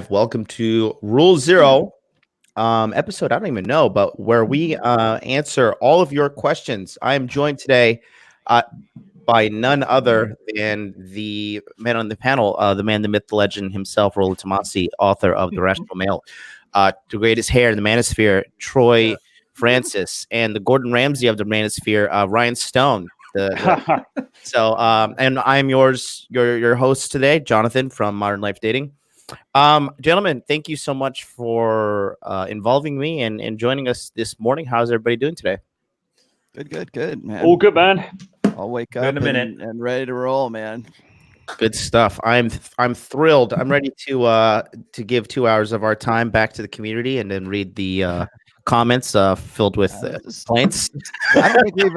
Welcome to Rule Zero episode. I don't even know, but where we answer all of your questions. I am joined today by none other than the man on the panel, the man, the myth, the legend himself, Rollo Tomasi, author of The Rational Male, the greatest hair in the manosphere, Troy Francis, and the Gordon Ramsay of the manosphere, Ryan Stone. And I'm your host today, Jonathan from Modern Life Dating. Gentlemen, thank you so much for involving me and joining us this morning. How's everybody doing today? Good, man. All good, man. I'll wake up in a minute and ready to roll, man. Good stuff. I'm thrilled. I'm ready to give 2 hours of our time back to the community and then read the comments filled with complaints. I don't think we've,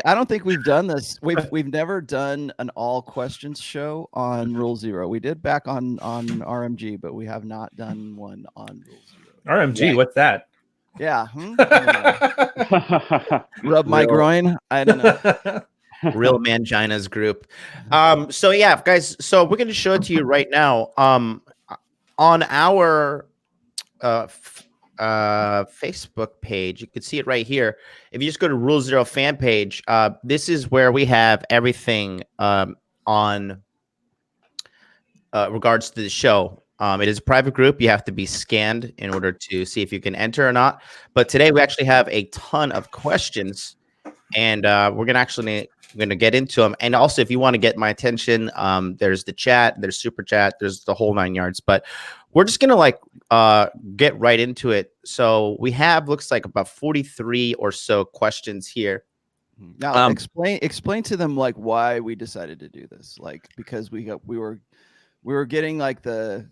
I don't think we've done this. We've never done an all questions show on Rule Zero. We did back on RMG, but we have not done one on Rule Zero. RMG, Yeah. what's that? Yeah. Rub my groin. I don't know. Real Mangina's group. So yeah, guys. So we're gonna show it to you right now. On our Facebook page, you can see it right here. If you just go to Rule Zero fan page, this is where we have everything on regards to the show. It is a private group. You have to be scanned in order to see if you can enter or not. But today we actually have a ton of questions, and we're gonna get into them. And also, if you want to get my attention, there's the chat, there's super chat, there's the whole 9 yards. But we're just gonna get right into it. So we have looks like about 43 or so questions here. Now explain to them why we decided to do this. Because we were getting the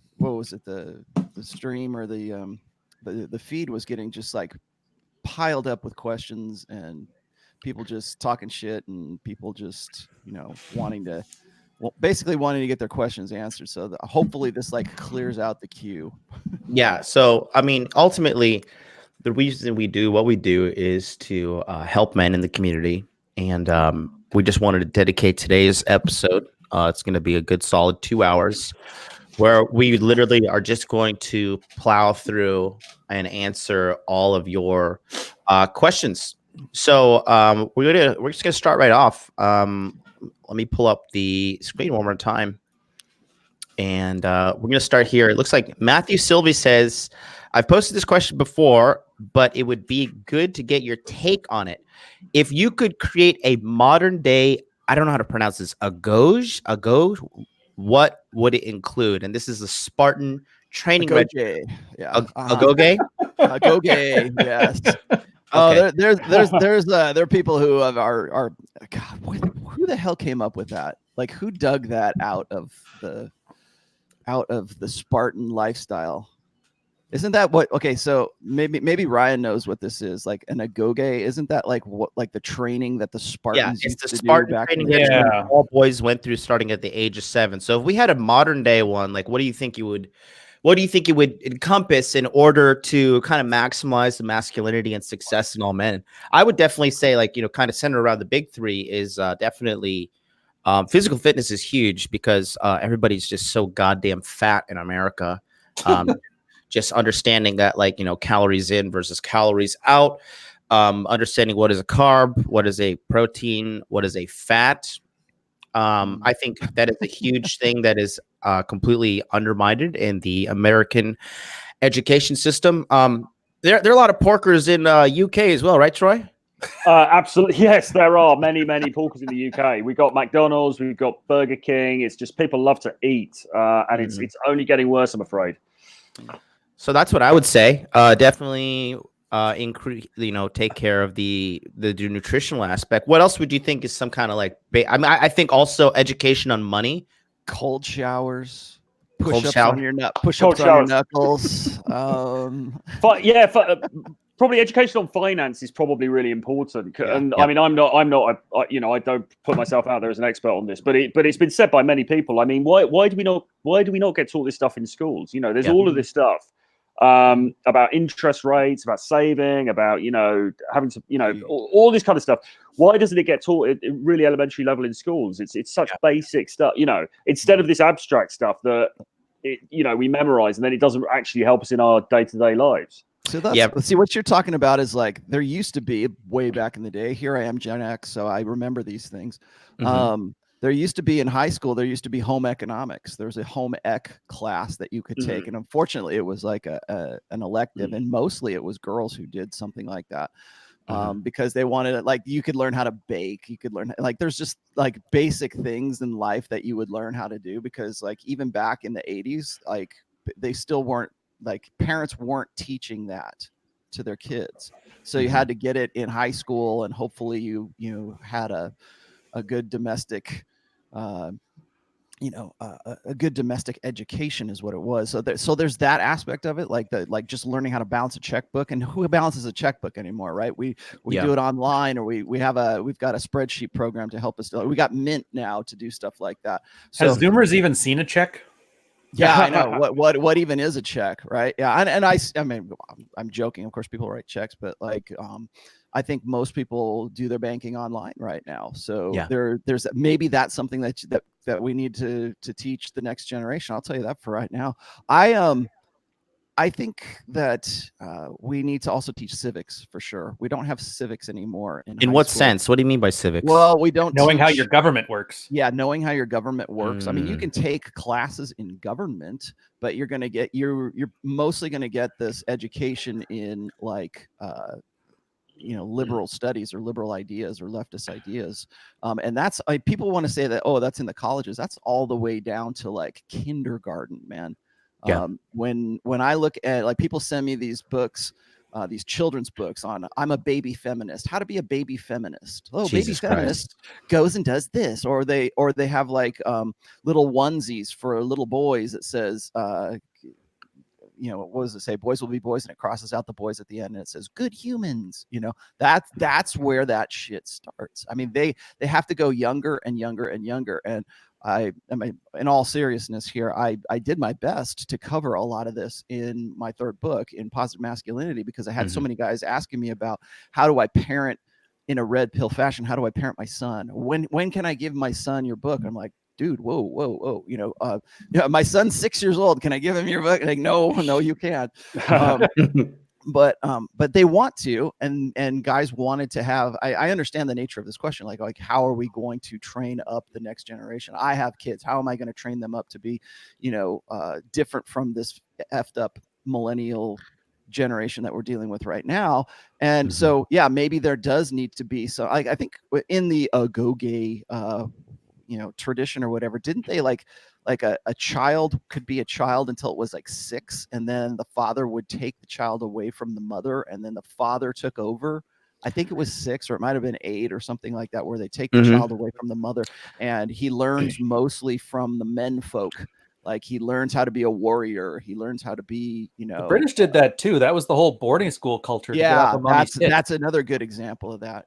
stream or the feed was getting just piled up with questions and people just talking shit and people just wanting to get their questions answered. So hopefully this clears out the queue. Yeah. So I mean, ultimately, the reason we do what we do is to help men in the community, and we just wanted to dedicate today's episode. It's going to be a good solid 2 hours where we literally are just going to plow through and answer all of your questions. So we're just gonna start right off. Let me pull up the screen one more time, and we're gonna start here. It looks like Matthew Sylvie says, "I've posted this question before, but it would be good to get your take on it. If you could create a modern day, I don't know how to pronounce this, a Goge, what would it include?" And this is a Spartan training regiment. Yeah. A Goge? A Goge, yes. Okay. There are people who are God, who the hell came up with that? Who dug that out of the Spartan lifestyle? Isn't that what? Okay, so maybe Ryan knows what this is. An agoge, isn't that the training that the Spartans it's the used to Spartan do back training in the day? that all boys went through starting at the age of 7. So if we had a modern day one, what do you think it would encompass in order to kind of maximize the masculinity and success in all men? I would definitely say kind of centered around the big three is definitely physical fitness is huge because everybody's just so goddamn fat in America. Just understanding that calories in versus calories out, understanding what is a carb, what is a protein, what is a fat. I think that is a huge thing that is completely undermined in the American education system. There are a lot of porkers in UK as well, right, Troy? Absolutely. Yes, there are many porkers in the UK. We've got McDonald's, we've got Burger King. It's just people love to eat, and it's only getting worse, I'm afraid. So that's what I would say. Definitely increase, take care of the nutritional aspect. What else would you think is some kind of I think also education on money, cold showers, push-ups on your knuckles. Probably education on finance is probably really important. And I mean, I'm not, I don't put myself out there as an expert on this, but it's been said by many people. I mean, why do we not get taught this stuff in schools? There's all of this stuff about interest rates, about saving, about having to all this kind of stuff. Why doesn't it get taught at really elementary level in schools? It's such basic stuff, instead of this abstract stuff that we memorize, and then it doesn't actually help us in our day-to-day lives. So that's see what you're talking about is like there used to be way back in the day. Here I am, Gen X, so I remember these things. There used to be in high school, there used to be home economics. There was a home ec class that you could take. And unfortunately, it was like an elective. And mostly it was girls who did something like that because they wanted it. Like you could learn how to bake. You could learn like there's just like basic things in life that you would learn how to do because like even back in the 80s, like they still weren't like parents weren't teaching that to their kids. So you had to get it in high school and hopefully you had a good domestic a good domestic education is what it was. So there's that aspect of it, like just learning how to balance a checkbook. And who balances a checkbook anymore, right? We do it online, or we've got a spreadsheet program to help us do it. We got Mint now to do stuff like that. So, has Zoomers even seen a check? Yeah, I know what even is a check, right? Yeah, and I mean, I'm joking. Of course, people write checks, but like, I think most people do their banking online right now. So there's maybe that's something that we need to teach the next generation. I'll tell you that for right now. I think that we need to also teach civics for sure. We don't have civics anymore. In what sense? What do you mean by civics? Well, we don't knowing how your government works. Yeah, knowing how your government works. I mean, you can take classes in government, but you're going to get you're mostly going to get this education in like liberal studies or liberal ideas or leftist ideas. And that's people want to say that, oh, that's in the colleges. That's all the way down to like kindergarten, man. Yeah. When I look at like people send me these books, these children's books on I'm a baby feminist, how to be a baby feminist. Oh, Jesus baby feminist goes and does this, or they have like little onesies for little boys that says what does it say? Boys will be boys, and it crosses out the boys at the end, and it says good humans. That's where that shit starts. I mean, they have to go younger and younger and younger. And I mean, in all seriousness here, I did my best to cover a lot of this in my third book in Positive Masculinity, because I had so many guys asking me about how do I parent in a red pill fashion? How do I parent my son? When can I give my son your book? I'm like, dude, whoa. My son's 6 years old. Can I give him your book? Like, no, you can't. But they want to, and guys wanted to have. I understand the nature of this question. Like how are we going to train up the next generation? I have kids. How am I going to train them up to be, different from this effed up millennial generation that we're dealing with right now? And so, yeah, maybe there does need to be. So I think in the go gay, tradition or whatever, didn't they like a child could be a child until it was like 6, and then the father would take the child away from the mother, and then the father took over. I think it was 6, or it might have been 8 or something like that, where they take the child away from the mother, and he learns mostly from the men folk. Like he learns how to be a warrior. He learns how to be, The British did that too. That was the whole boarding school culture. Yeah, that's another good example of that.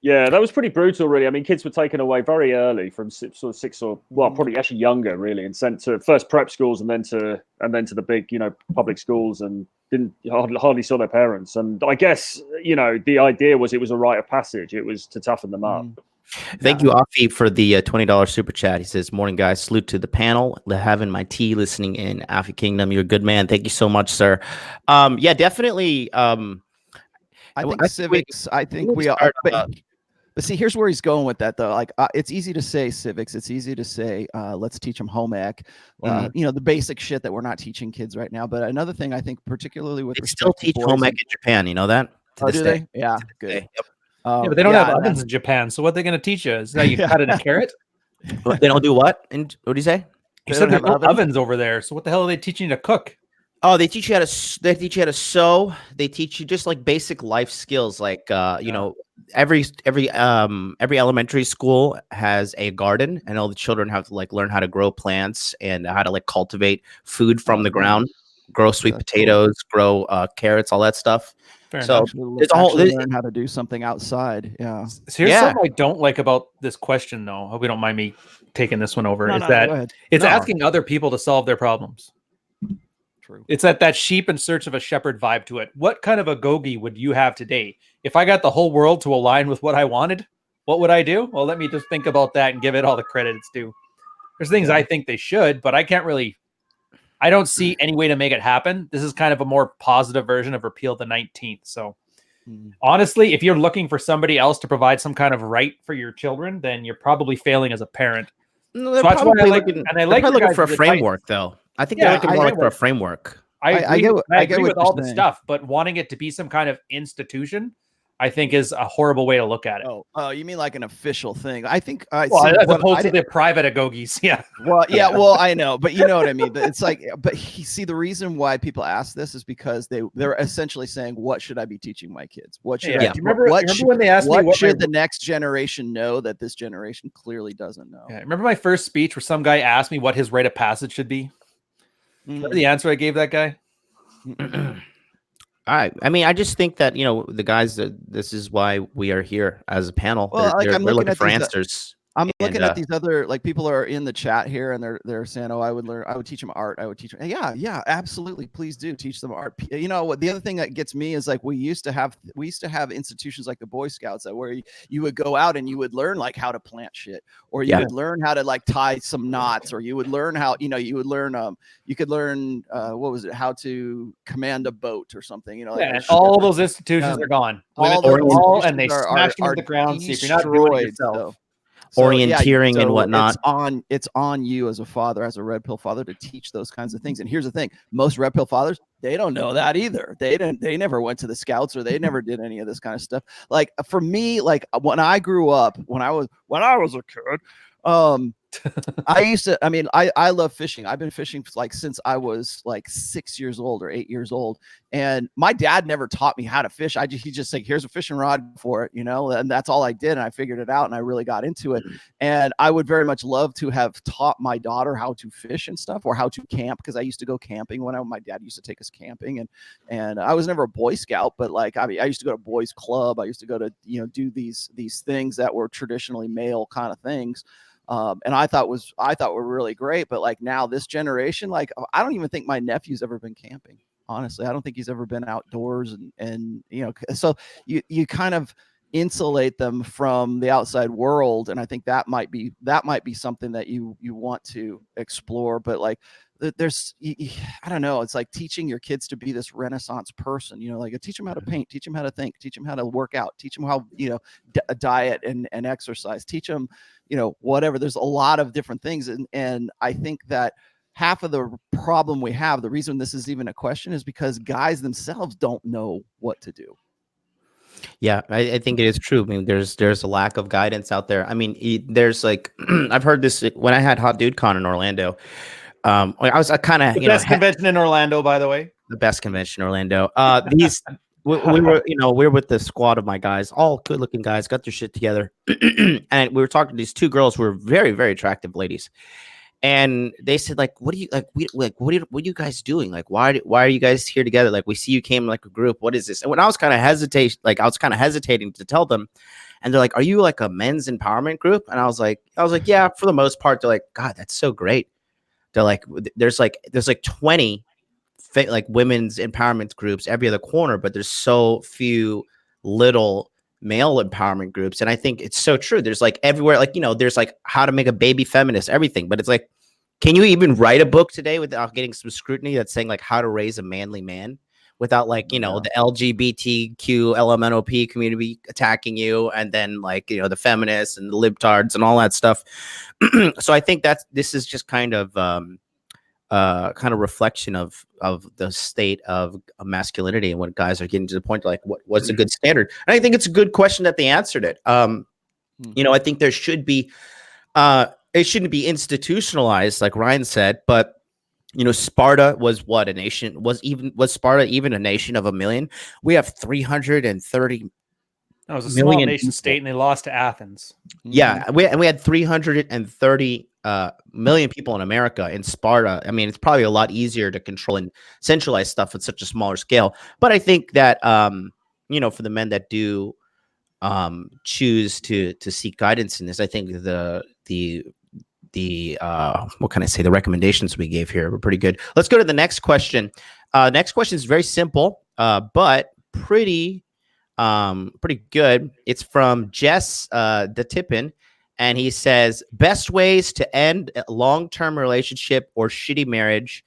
Yeah, that was pretty brutal, really. I mean, kids were taken away very early from sort of 6 or probably actually younger, really, and sent to first prep schools and then to the big, public schools, and didn't hardly saw their parents. And I guess the idea was it was a rite of passage. It was to toughen them up. Thank you, Afi, for the $20 super chat. He says, "Morning, guys. Salute to the panel. Having my tea, listening in. Afi Kingdom, you're a good man. Thank you so much, sir." Yeah, definitely. I think civics. I think we are. But see, here's where he's going with that, though. Like, it's easy to say civics. It's easy to say, let's teach them home ec. The basic shit that we're not teaching kids right now. But another thing I think, particularly with they still teach home ec in Japan. You know that? Oh, do they? Yeah, good. Yep. But they don't have ovens in Japan. So what are they going to teach you? Is that you cut a carrot? They don't do what? And what do you say? You said there's no ovens over there. So what the hell are they teaching you to cook? Oh, they teach you how to sew. They teach you just like basic life skills, like every elementary school has a garden, and all the children have to like learn how to grow plants and how to like cultivate food from the ground, grow sweet potatoes, grow carrots, all that stuff. So it's all learn how to do something outside. Yeah. So here's something I don't like about this question, though. I hope you don't mind me taking this one over. It's asking other people to solve their problems. True. It's that sheep in search of a shepherd vibe to it. What kind of a gogi would you have today? If I got the whole world to align with what I wanted, what would I do? Well, let me just think about that and give it all the credit it's due. There's things I think they should, but I can't really I don't see any way to make it happen. This is kind of a more positive version of repeal the 19th. So honestly, if you're looking for somebody else to provide some kind of right for your children, then you're probably failing as a parent. No, they're So that's why probably I like, looking. and I They're like probably your looking for a guys' advice. framework, though. I think Yeah, they're looking more I like for a framework. I I agree, get with, what- I I get agree what with all you're the saying. stuff, but wanting it to be some kind of institution, I think is a horrible way to look at it. Oh, you mean like an official thing? I think I Well, see as what opposed I to did- the private agogis. Yeah. Well, yeah, well, I know, but you know what I mean. But it's like, see, the reason why people ask this is because they're essentially saying, "What should I be teaching my kids? What should Yeah. I? You remember should, when they asked me what what should my, the next generation know that this generation clearly doesn't know?" yeah, remember my first speech where some guy asked me what his rite of passage should be? Remember the answer I gave that guy? I mean, I just think that the guys. This is why we are here as a panel. Well, like, they're I'm looking looking at for these, answers. I'm looking And, at these other, like, people are in the chat here and they're saying, "Oh, I would teach them art. I would teach them." Yeah, absolutely. Please do teach them art. You know what? The other thing that gets me is, like, we used to have institutions like the Boy Scouts that where you would go out and you would learn, like, how to plant shit, or you would learn how to, like, tie some knots, or you would learn how, you could learn what was it, how to command a boat or something, Yeah, like, and all those institutions are gone. And they smash them to the ground. See if you're not doing it yourself. orienteering and whatnot. It's on you as a father, as a red pill father, to teach those kinds of things. And here's the thing: most red pill fathers, they don't know that either. They never went to the Scouts, or they never did any of this kind of stuff. Like, for me, like, when I grew up, when I was a kid, I love fishing. I've been fishing like since I was like 6 years old or 8 years old. And my dad never taught me how to fish. He just said, "Here's a fishing rod for it," and that's all I did. And I figured it out and I really got into it. And I would very much love to have taught my daughter how to fish and stuff, or how to camp, because I used to go camping when my dad used to take us camping. And I was never a Boy Scout, but, like, I mean, I used to go to boys club. I used to go to, do these things that were traditionally male kind of things. And I thought were really great. But, like, now this generation, like, I don't even think my nephew's ever been camping. Honestly, I don't think he's ever been outdoors, and so you kind of insulate them from the outside world. And I think that might be something that you want to explore. But, like, there's, I don't know, it's like teaching your kids to be this Renaissance person, like, teach them how to paint, teach them how to think, teach them how to work out, teach them how, diet and exercise, teach them, whatever. There's a lot of different things. And I think that half of the problem we have, the reason this is even a question, is because guys themselves don't know what to do. Yeah, I think it is true. I mean, there's a lack of guidance out there. I mean, there's, like, I've heard this when I had Hot Dude Con in Orlando. I was kind of, the best convention in Orlando, by the way. The best convention in Orlando. We were, we were with the squad of my guys, all good-looking guys, got their shit together, and we were talking to these two girls who were very, very attractive ladies. And they said, like, what are you guys doing? Like, why are you guys here together? Like, we see you came like a group. What is this? And when I was kind of hesitating to tell them, and they're like, "Are you like a men's empowerment group?" And I was like, "Yeah, for the most part." They're like, "God, that's so great." They're like, there's like 20 like women's empowerment groups every other corner, but there's so few little male empowerment groups. And I think it's so true. There's, like, everywhere, like, there's, like, how to make a baby feminist, everything. But it's like, can you even write a book today without getting some scrutiny that's saying, like, how to raise a manly man without, like, the LGBTQ LMNOP community attacking you, and then, like, the feminists and the libtards and all that stuff. So I think this is just kind of reflection of the state of masculinity, and when guys are getting to the point, like, what's a good standard? And I think it's a good question that they answered it. I think there should be, it shouldn't be institutionalized, like Ryan said, but Sparta was what a nation was Sparta even a nation of 1 million? We have 330. That was a small nation state, and they lost to Athens. Yeah, we had 330 million people in America. In Sparta, I mean, it's probably a lot easier to control and centralize stuff at such a smaller scale. But I think that for the men that do choose to seek guidance in this, I think the what can I say? The recommendations we gave here were pretty good. Let's go to the next question. Next question is very simple, but pretty good. It's from Jess DeTippin, and he says, best ways to end a long-term relationship or shitty marriage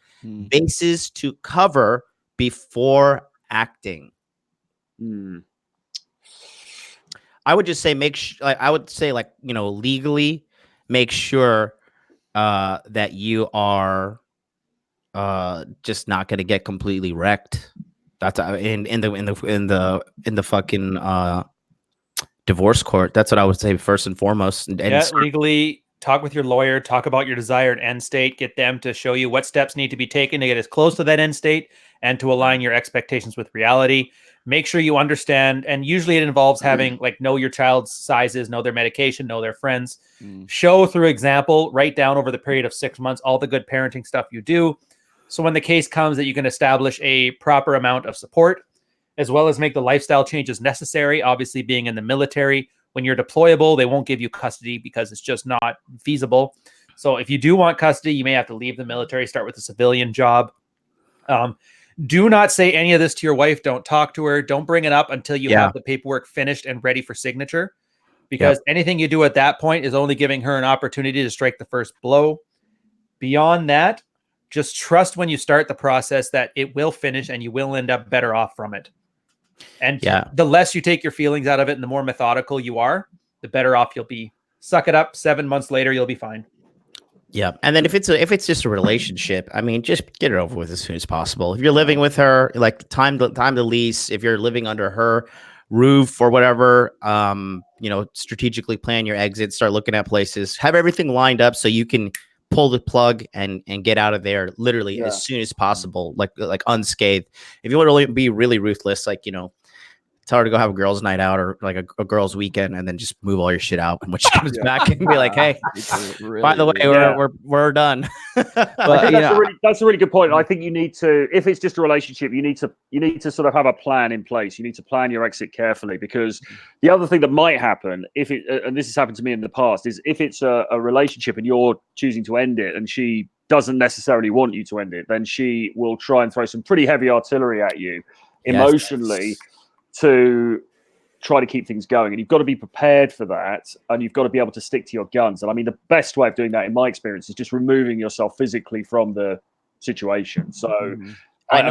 bases to cover before acting. I would just say legally make sure that you are just not going to get completely wrecked. That's in the fucking divorce court. That's what I would say first and foremost. And legally talk with your lawyer, talk about your desired end state, get them to show you what steps need to be taken to get as close to that end state and to align your expectations with reality. Make sure you understand, and usually it involves having know your child's sizes, know their medication, know their friends. Show through example, write down over the period of 6 months all the good parenting stuff you do. So when the case comes, that you can establish a proper amount of support, as well as make the lifestyle changes necessary. Obviously, being in the military, when you're deployable, they won't give you custody because it's just not feasible. So if you do want custody, you may have to leave the military, start with a civilian job. Do not say any of this to your wife. Don't talk to her. Don't bring it up until you have the paperwork finished and ready for signature, because anything you do at that point is only giving her an opportunity to strike the first blow. Beyond that, just trust when you start the process that it will finish and you will end up better off from it. And the less you take your feelings out of it and the more methodical you are, the better off you'll be. Suck it up. 7 months later, you'll be fine. Yeah. And then if it's just a relationship, I mean, just get it over with as soon as possible. If you're living with her, like time to lease, if you're living under her roof or whatever, strategically plan your exit, start looking at places, have everything lined up so you can pull the plug and get out of there literally as soon as possible, like unscathed. If you want to really be really ruthless, tell her to go have a girls' night out or like a girls' weekend, and then just move all your shit out. And when she comes back, and be like, "Hey, by the way, we're done." But that's a really good point. I think you need to, if it's just a relationship, you need to sort of have a plan in place. You need to plan your exit carefully, because the other thing that might happen, and this has happened to me in the past, is if it's a relationship and you're choosing to end it, and she doesn't necessarily want you to end it, then she will try and throw some pretty heavy artillery at you emotionally. To try to keep things going, and you've got to be prepared for that, and you've got to be able to stick to your guns. And I mean, the best way of doing that, in my experience, is just removing yourself physically from the situation. So, I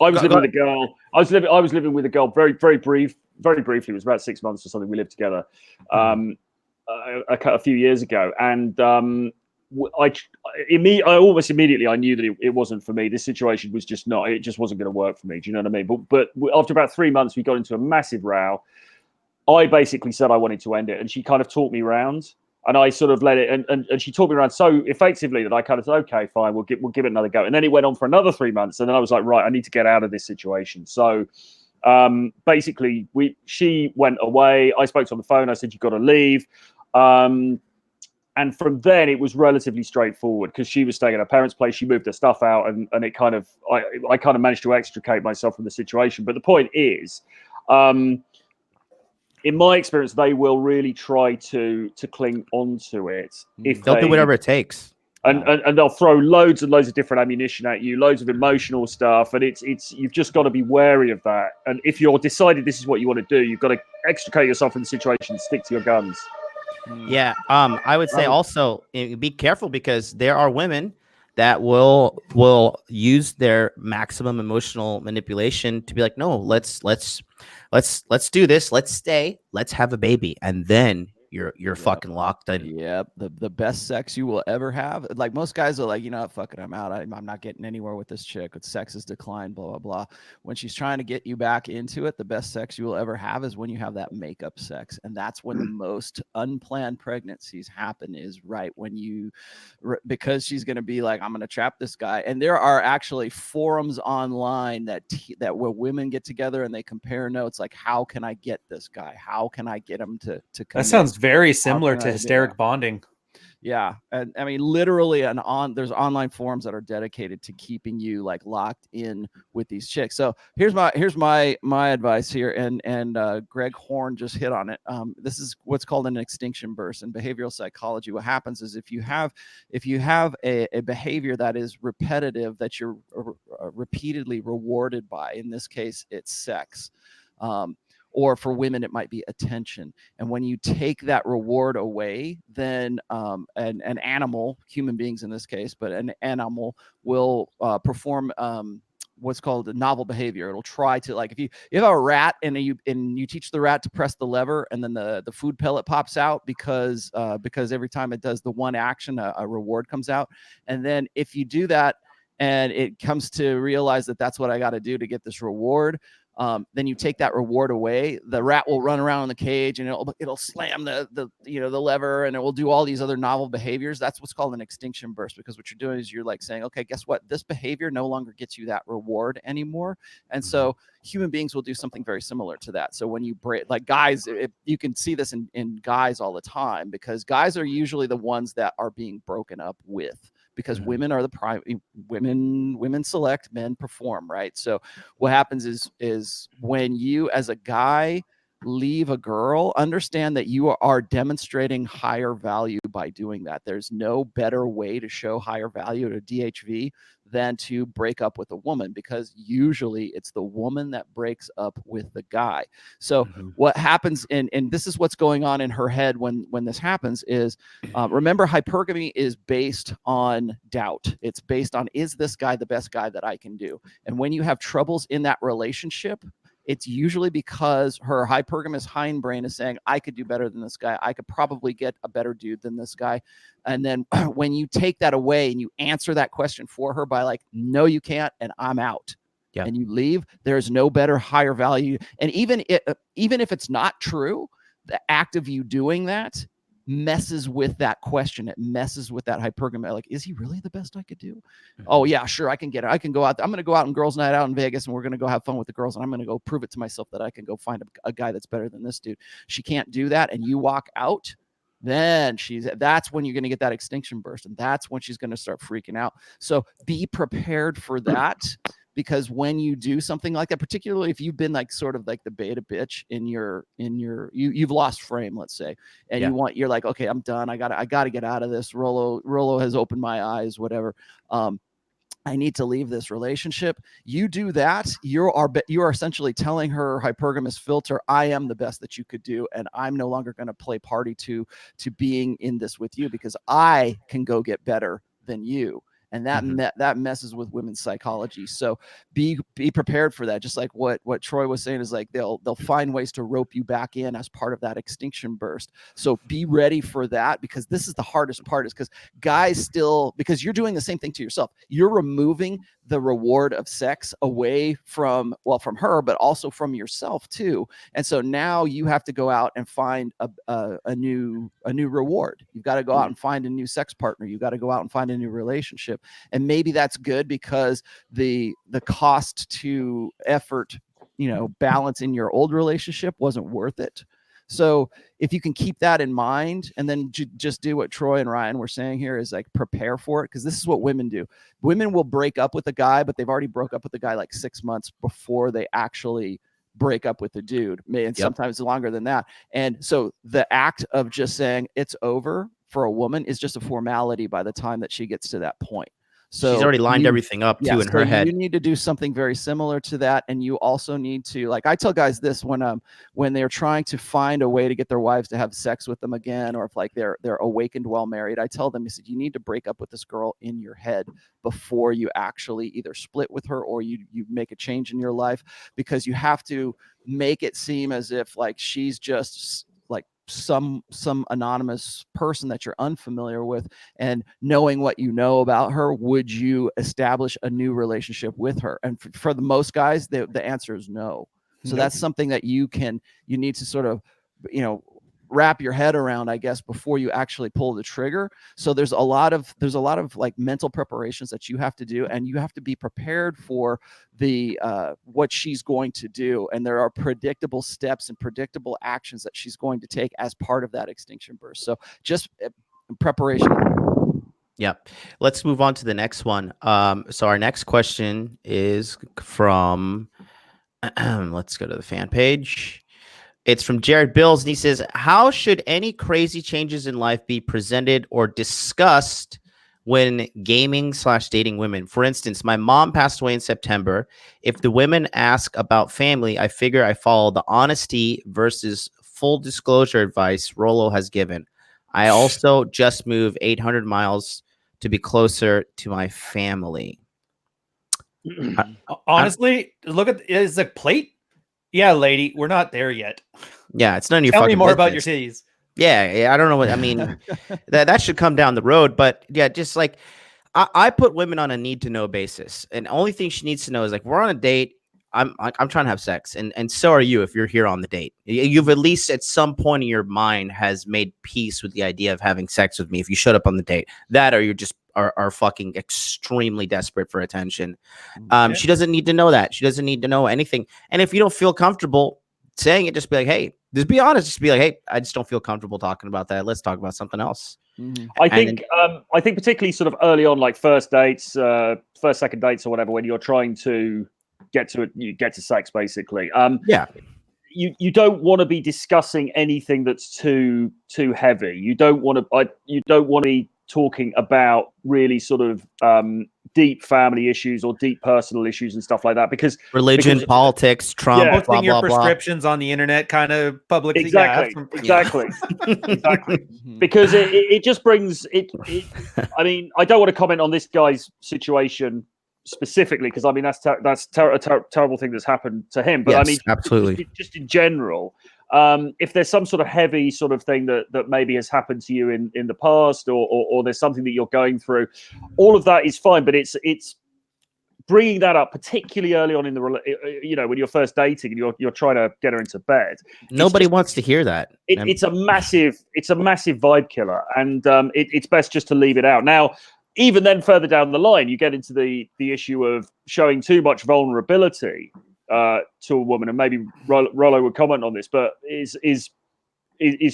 was living with a girl. I was living with a girl very briefly. It was about 6 months or something. We lived together a few years ago, and I almost immediately I knew that it wasn't for me. This situation was just not. It just wasn't going to work for me. Do you know what I mean? But after about 3 months, we got into a massive row. I basically said I wanted to end it, and she kind of talked me around, and I sort of let it. And she talked me around so effectively that I kind of said, okay, fine, we'll give it another go. And then it went on for another 3 months, and then I was like, right, I need to get out of this situation. So basically, she went away. I spoke to her on the phone. I said, you've got to leave. And from then, it was relatively straightforward, because she was staying at her parents' place. She moved her stuff out, and it kind of, I kind of managed to extricate myself from the situation. But the point is, in my experience, they will really try to cling onto it. If they'll do whatever it takes, and they'll throw loads and loads of different ammunition at you, loads of emotional stuff, and it's you've just got to be wary of that. And if you're decided this is what you want to do, you've got to extricate yourself from the situation, stick to your guns. Yeah. I would say also be careful, because there are women that will use their maximum emotional manipulation to be like, no, let's do this. Let's stay. Let's have a baby. And then you're fucking locked in. Yep. The best sex you will ever have. Like, most guys are like, you know what, fuck it, I'm out. I'm not getting anywhere with this chick. With sex has declined, blah, blah, blah. When she's trying to get you back into it, the best sex you will ever have is when you have that makeup sex. And that's when the most unplanned pregnancies happen, is right when because she's going to be like, I'm going to trap this guy. And there are actually forums online that where women get together and they compare notes, like, how can I get this guy? How can I get him to come? That sounds very similar to hysteric bonding. Yeah. And I mean, literally there's online forums that are dedicated to keeping you like locked in with these chicks. So here's my advice here. And Greg Horn just hit on it. This is what's called an extinction burst in behavioral psychology. What happens is if you have a behavior that is repetitive, that you're repeatedly rewarded by, in this case, it's sex, or for women, it might be attention. And when you take that reward away, then an animal, human beings in this case, but an animal will perform what's called a novel behavior. It'll try to, like, if you have a rat and you teach the rat to press the lever, and then the food pellet pops out because every time it does the one action, a reward comes out. And then if you do that and it comes to realize that that's what I got to do to get this reward, then you take that reward away, the rat will run around in the cage and it'll slam the lever, and it will do all these other novel behaviors. That's what's called an extinction burst, because what you're doing is you're like saying, okay, guess what? This behavior no longer gets you that reward anymore. And so human beings will do something very similar to that. So when you break, like guys, you can see this in guys all the time, because guys are usually the ones that are being broken up with, because women are the women select, men perform, right? So what happens is when you as a guy leave a girl, understand that you are demonstrating higher value by doing that. There's no better way to show higher value to DHV than to break up with a woman, because usually it's the woman that breaks up with the guy. So what happens, and this is what's going on in her head when this happens, is remember, hypergamy is based on doubt. It's based on, is this guy the best guy that I can do? And when you have troubles in that relationship, it's usually because her hypergamous hindbrain is saying, I could do better than this guy. I could probably get a better dude than this guy. And then when you take that away and you answer that question for her by like, no, you can't, and I'm out. Yep. And you leave, there's no better, higher value. And even if it's not true, the act of you doing that messes with that question. It messes with that hypergamy. Like, is he really the best I could do? Oh yeah, sure, I can get it. I can go out. I'm going to go out on girls' night out in Vegas, and we're going to go have fun with the girls, and I'm going to go prove it to myself that I can go find a guy that's better than this dude. She can't do that, and you walk out, then that's when you're going to get that extinction burst, and that's when she's going to start freaking out. So be prepared for that. Because when you do something like that, particularly if you've been like sort of like the beta bitch you've lost frame, let's say, and you're like, okay, I'm done. I gotta get out of this. Rollo has opened my eyes, whatever. I need to leave this relationship. You do that, you are essentially telling her hypergamous filter, I am the best that you could do, and I'm no longer going to play party to being in this with you, because I can go get better than you. And that messes with women's psychology. So be prepared for that. Just like what Troy was saying, is like they'll find ways to rope you back in as part of that extinction burst. So be ready for that, because this is the hardest part, is because guys still, because you're doing the same thing to yourself. You're removing the reward of sex away from her, but also from yourself too. And so now you have to go out and find a new reward. You've got to go out and find a new sex partner. You got to go out and find a new relationship. And maybe that's good, because the cost to effort, balance in your old relationship wasn't worth it. So if you can keep that in mind, and then just do what Troy and Ryan were saying here, is like prepare for it, because this is what women do. Women will break up with a guy, but they've already broke up with the guy like 6 months before they actually break up with the dude, and sometimes longer than that. And so the act of just saying it's over for a woman is just a formality by the time that she gets to that point. So she's already lined everything up too in her head. You need to do something very similar to that. And you also need to, like, I tell guys this when they're trying to find a way to get their wives to have sex with them again, or if like they're awakened while married, I tell them, I said, you need to break up with this girl in your head before you actually either split with her or you make a change in your life, because you have to make it seem as if like she's just like some anonymous person that you're unfamiliar with. And knowing what you know about her, would you establish a new relationship with her? And for the most guys, the answer is no. So that's something that you need to sort of wrap your head around, I guess, before you actually pull the trigger. So there's a lot of like mental preparations that you have to do, and you have to be prepared for the what she's going to do. And there are predictable steps and predictable actions that she's going to take as part of that extinction burst. So just preparation. Yep. Let's move on to the next one. So our next question is from let's go to the fan page. It's from Jared Bills, and he says, how should any crazy changes in life be presented or discussed when gaming/dating women. For instance, my mom passed away in September. If the women ask about family, I figure I follow the honesty versus full disclosure advice Rolo has given. I also just moved 800 miles to be closer to my family. Honestly, look at is the plate. Yeah, lady, we're not there yet. Yeah, it's none of your Tell me fucking more business. about your titties. Yeah, I don't know what I mean. that should come down the road, but yeah, just like I put women on a need to know basis, and only thing she needs to know is like we're on a date. I'm trying to have sex, and so are you if you're here on the date. You've at least at some point in your mind has made peace with the idea of having sex with me. If you showed up on the date, that or you're just are fucking extremely desperate for attention. She doesn't need to know that. She doesn't need to know anything. And if you don't feel comfortable saying it, just be like, hey, just be honest. Just be like, hey, I just don't feel comfortable talking about that. Let's talk about something else. I think particularly sort of early on, like first dates, first, second dates or whatever, when you're trying to get to it, you get to sex basically. You don't want to be discussing anything that's too heavy. You don't want to be talking about really sort of deep family issues or deep personal issues and stuff like that, because religion, politics, Trump, posting your blah, blah, prescriptions on the internet, kind of publicly. Exactly. Because it just brings it. I mean, I don't want to comment on this guy's situation specifically, because I mean that's a terrible thing that's happened to him. But yes, I mean, absolutely, just in general, if there's some sort of heavy sort of thing that maybe has happened to you in the past, or there's something that you're going through, all of that is fine. But it's bringing that up, particularly early on in the, when you're first dating and you're trying to get her into bed. Nobody wants to hear that. It's a massive vibe killer, and it's best just to leave it out. Now, even then, further down the line, you get into the issue of showing too much vulnerability to a woman, and maybe Rollo would comment on this, but is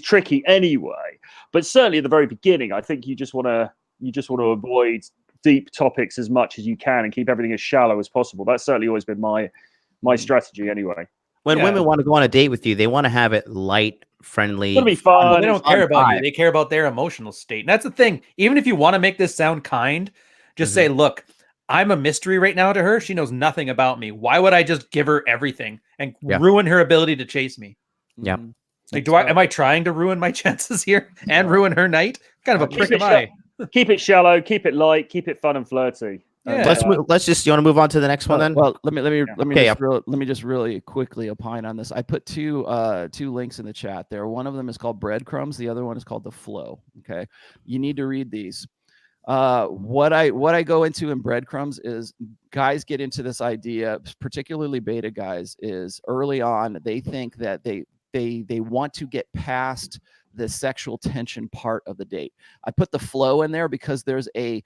tricky anyway. But certainly at the very beginning, I think you just want to avoid deep topics as much as you can and keep everything as shallow as possible. That's certainly always been my strategy anyway. When women want to go on a date with you, they want to have it light, friendly. It's gonna be fun. They don't care about you. They care about their emotional state. And that's the thing. Even if you want to make this sound kind, just say, look, I'm a mystery right now to her. She knows nothing about me. Why would I just give her everything and ruin her ability to chase me? Yeah. Like, am I trying to ruin my chances here and ruin her night? Kind of a prick am I. Keep it shallow, keep it light, keep it fun and flirty. Yeah. Let's just. You want to move on to the next one then? Well, let me just really quickly opine on this. I put two links in the chat there. One of them is called Breadcrumbs. The other one is called The Flow. Okay, you need to read these. What I go into in Breadcrumbs is guys get into this idea, particularly beta guys, is early on they think that they want to get past the sexual tension part of the date. I put the flow in there because there's a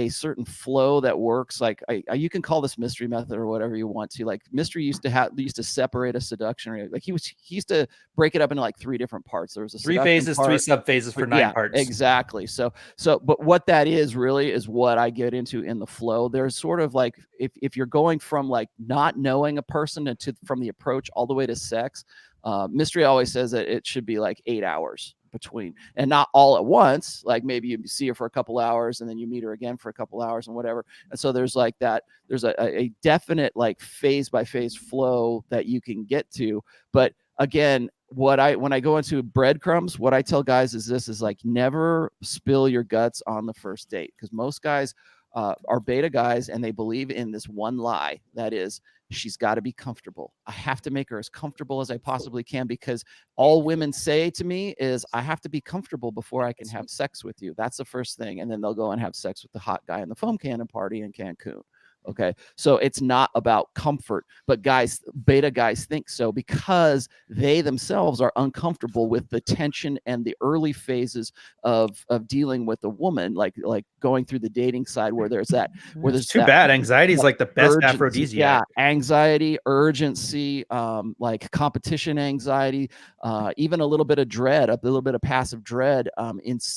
certain flow that works. Like you can call this mystery method or whatever you want to. Like mystery used to separate a seduction, or like he used to break it up into like 3 different parts. There was a 3 phases, part, 3 subphases for 9 parts. Exactly. So but what that is really is what I get into in the flow. There's sort of like if you're going from like not knowing a person from the approach all the way to sex. Mystery always says that it should be like 8 hours between, and not all at once. Like maybe you see her for a couple hours and then you meet her again for a couple hours and whatever. And so there's like that. There's a definite like phase by phase flow that you can get to. But again, when I go into Breadcrumbs, what I tell guys is like never spill your guts on the first date, because most guys are beta guys and they believe in this one lie, that is, she's got to be comfortable. I have to make her as comfortable as I possibly can, because all women say to me is, I have to be comfortable before I can have sex with you. That's the first thing. And then they'll go and have sex with the hot guy in the foam cannon party in Cancun. Okay. So it's not about comfort, but beta guys think so because they themselves are uncomfortable with the tension and the early phases of dealing with a woman, like going through the dating side where there's too bad. Anxiety is like the best urgency, aphrodisiac. Yeah. Anxiety, urgency, like competition anxiety, even a little bit of dread, a little bit of passive dread,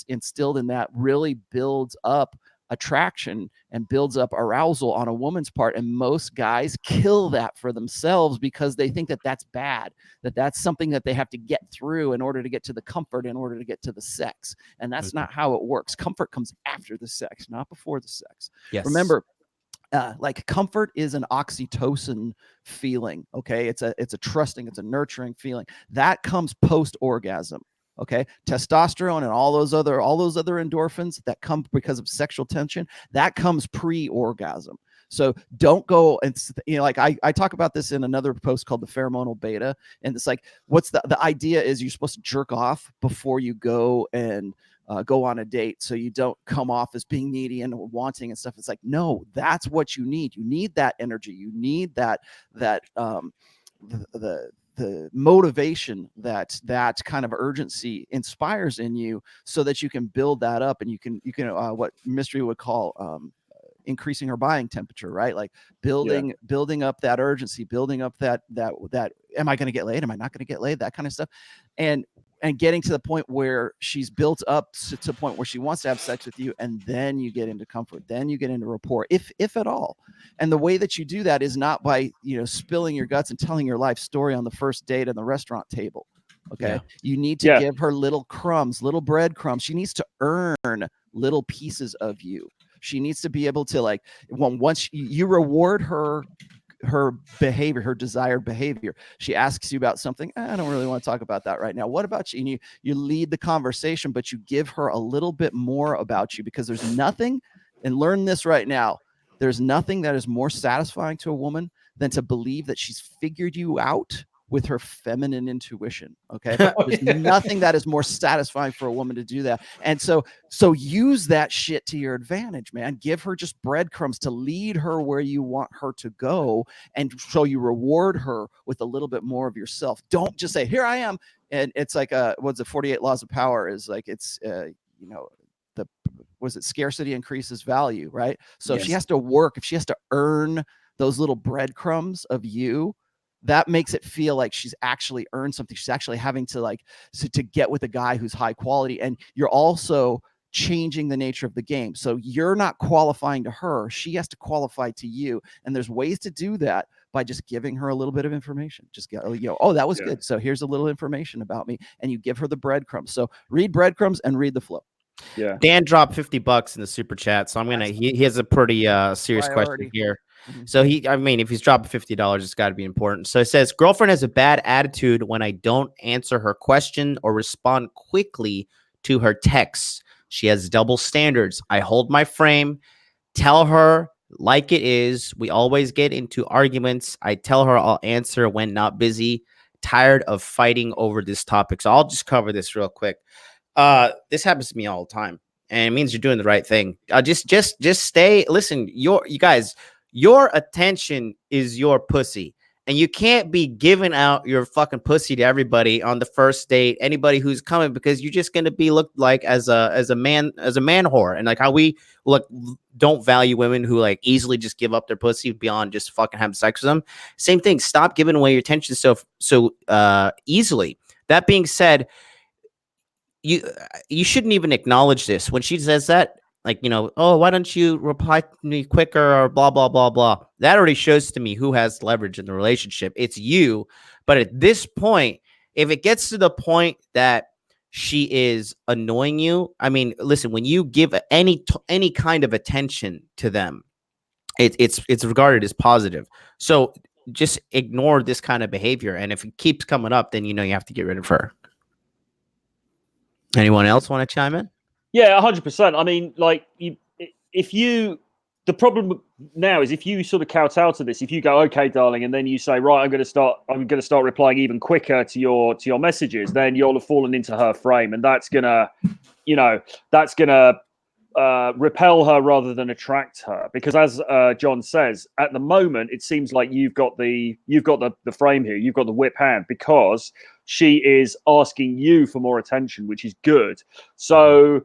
instilled in that really builds up attraction and builds up arousal on a woman's part. And most guys kill that for themselves because they think that that's bad, that that's something that they have to get through in order to get to the comfort, in order to get to the sex. And that's not how it works. Comfort comes after the sex, not before the sex. Yes. Remember, like comfort is an oxytocin feeling. Okay. It's a trusting, it's a nurturing feeling that comes post orgasm. Okay. Testosterone and all those other endorphins that come because of sexual tension, that comes pre-orgasm. So don't go and, like I talk about this in another post called the pheromonal beta. And it's like, what's the idea is you're supposed to jerk off before you go and go on a date, so you don't come off as being needy and wanting and stuff. It's like, no, that's what you need. You need that energy. You need that the motivation that kind of urgency inspires in you, so that you can build that up, and you can what Mystery would call increasing her buying temperature, right? Like building up that urgency, building up that am I going to get laid? Am I not going to get laid? That kind of stuff. And getting to the point where she's built up to a point where she wants to have sex with you, and then you get into comfort, then you get into rapport, if at all. And the way that you do that is not by spilling your guts and telling your life story on the first date at the restaurant table. Okay, yeah. You need to give her little crumbs, little breadcrumbs. She needs to earn little pieces of you. She needs to be able to, like, once you reward her behavior, her desired behavior. She asks you about something. I don't really want to talk about that right now. What about you? And you lead the conversation, but you give her a little bit more about you, because there's nothing, and learn this right now, there's nothing that is more satisfying to a woman than to believe that she's figured you out with her feminine intuition. Okay. There's nothing that is more satisfying for a woman to do that. And so use that shit to your advantage, man. Give her just breadcrumbs to lead her where you want her to go. And so you reward her with a little bit more of yourself. Don't just say, here I am. And it's like, what's the 48 laws of power is like, it's, scarcity increases value, right? So if she has to work, if she has to earn those little breadcrumbs of you, that makes it feel like she's actually earned something. She's actually having to to get with a guy who's high quality. And you're also changing the nature of the game. So you're not qualifying to her. She has to qualify to you. And there's ways to do that by just giving her a little bit of information. Just get, oh, that was good. So here's a little information about me. And you give her the breadcrumbs. So read breadcrumbs and read the flow. Yeah. Dan dropped $50 in the super chat. So I'm going to, he has a pretty serious question here. So if he's dropping $50, it's got to be important. So it says, girlfriend has a bad attitude when I don't answer her question or respond quickly to her texts. She has double standards. I hold my frame, tell her like it is. We always get into arguments. I tell her I'll answer when not busy. Tired of fighting over this topic. So I'll just cover this real quick. This happens to me all the time, and it means you're doing the right thing. Just stay. Listen, you guys. Your attention is your pussy, and you can't be giving out your fucking pussy to everybody on the first date, anybody who's coming, because you're just going to be looked like as a man whore. And like how we don't value women who like easily just give up their pussy beyond just fucking having sex with them. Same thing. Stop giving away your attention so easily. That being said, you shouldn't even acknowledge this when she says that. Like, oh, why don't you reply to me quicker or blah, blah, blah, blah. That already shows to me who has leverage in the relationship. It's you. But at this point, if it gets to the point that she is annoying you, listen, when you give any kind of attention to them, it's regarded as positive. So just ignore this kind of behavior. And if it keeps coming up, then you have to get rid of her. Anyone else want to chime in? Yeah, 100%. The problem now is if you sort of kowtow to this, if you go, okay, darling, and then you say, right, I'm going to start replying even quicker to your messages, then you'll have fallen into her frame, and that's gonna repel her rather than attract her. Because as John says, at the moment, it seems like you've got the frame here, you've got the whip hand, because she is asking you for more attention, which is good. So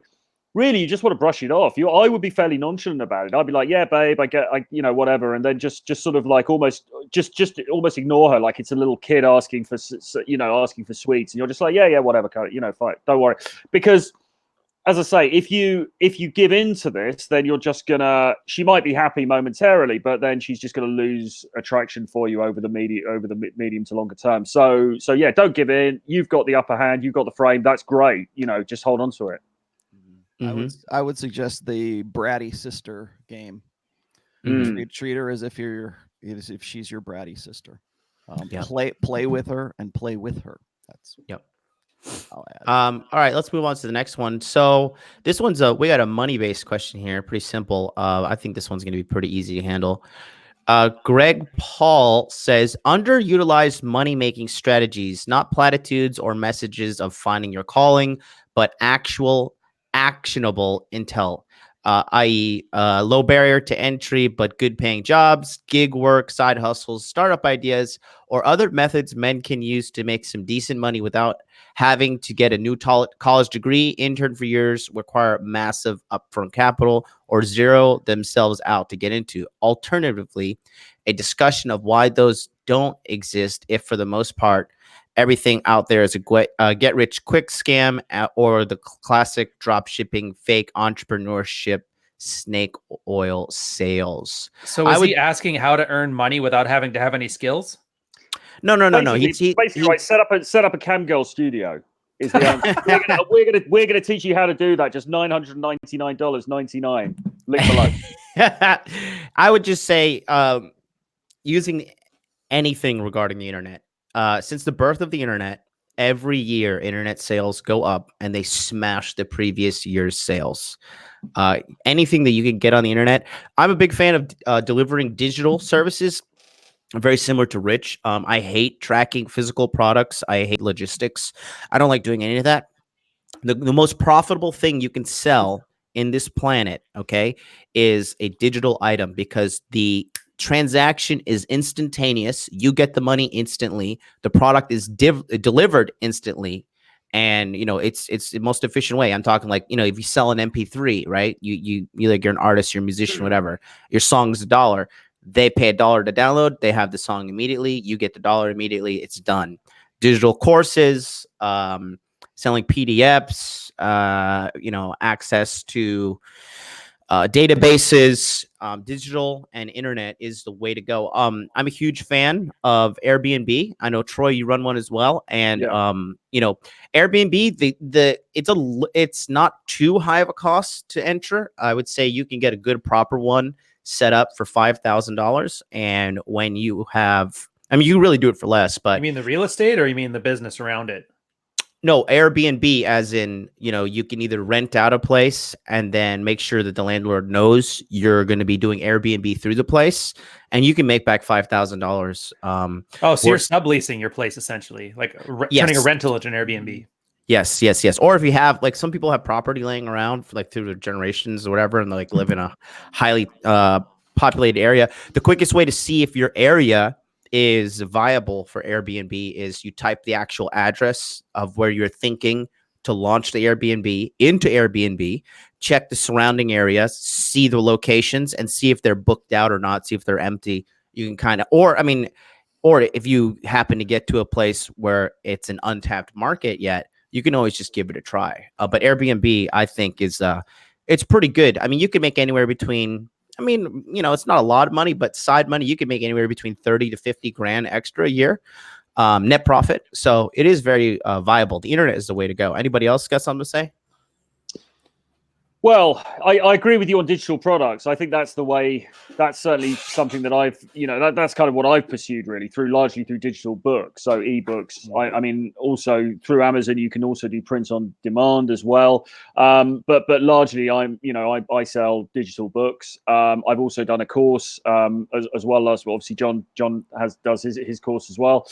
really, you just want to brush it off. I would be fairly nonchalant about it. I'd be like, yeah, babe, I get, whatever. And then just sort of like almost ignore her. Like it's a little kid asking for sweets. And you're just like, yeah, whatever. Fine. Don't worry. Because as I say, if you give in to this, then you're just gonna. She might be happy momentarily, but then she's just gonna lose attraction for you over the medium to longer term. So yeah, don't give in. You've got the upper hand. You've got the frame. That's great. Just hold on to it. I would suggest the bratty sister game. Treat her as if she's your bratty sister. Play with her and play with her. That's I'll add. All right, let's move on to the next one. So this one's we got a money-based question here, pretty simple. I think this one's going to be pretty easy to handle. Greg Paul says, underutilized money-making strategies, not platitudes or messages of finding your calling, but actual actionable intel, i.e. Low barrier to entry, but good paying jobs, gig work, side hustles, startup ideas, or other methods men can use to make some decent money without having to get a new college degree, intern for years, require massive upfront capital, or zero themselves out to get into. Alternatively, a discussion of why those don't exist, if for the most part, everything out there is a get-rich-quick scam or the classic drop shipping, fake entrepreneurship, snake oil sales. So is he asking how to earn money without having to have any skills? No. Basically, right. Set up a camgirl studio. Is the answer. we're gonna teach you how to do that. Just $999.99. Link below. I would just say using anything regarding the internet. Since the birth of the internet, every year internet sales go up and they smash the previous year's sales. Anything that you can get on the internet. I'm a big fan of delivering digital services. Very similar to Rich. I hate tracking physical products. I hate logistics. I don't like doing any of that. The most profitable thing you can sell in this planet, okay, is a digital item because the transaction is instantaneous. You get the money instantly. The product is delivered instantly. And, it's the most efficient way. I'm talking like, if you sell an MP3, right, you like you're an artist, you're a musician, whatever, your song's $1. They pay $1 to download. They have the song immediately. You get the $1 immediately. It's done. Digital courses, selling PDFs, access to databases, digital and internet is the way to go. I'm a huge fan of Airbnb. I know Troy, you run one as well, and Airbnb, it's not too high of a cost to enter. I would say you can get a good proper one set up for $5,000, and when you have, you really do it for less. But you mean the real estate, or you mean the business around it? No, Airbnb, as in, you can either rent out a place and then make sure that the landlord knows you're going to be doing Airbnb through the place, and you can make back $5,000. So you're subleasing your place essentially, like turning a rental into an Airbnb. Yes. Or if you have, like, some people have property laying around for, like, through their generations or whatever, and they like live in a highly populated area. The quickest way to see if your area is viable for Airbnb is you type the actual address of where you're thinking to launch the Airbnb into Airbnb, check the surrounding areas, see the locations, and see if they're booked out or not, see if they're empty. You can kind of, or if you happen to get to a place where it's an untapped market yet, you can always just give it a try. But Airbnb, I think, is it's pretty good. You can make anywhere between, it's not a lot of money, but side money, you can make anywhere between 30 to 50 grand extra a year, net profit. So it is very viable. The internet is the way to go. Anybody else got something to say? Well, I agree with you on digital products. I think that's the way. That's certainly something that I've, that's kind of what I've pursued really largely through digital books. So ebooks. Also through Amazon, you can also do print on demand as well. But largely, I sell digital books. I've also done a course as well as obviously John does his course as well.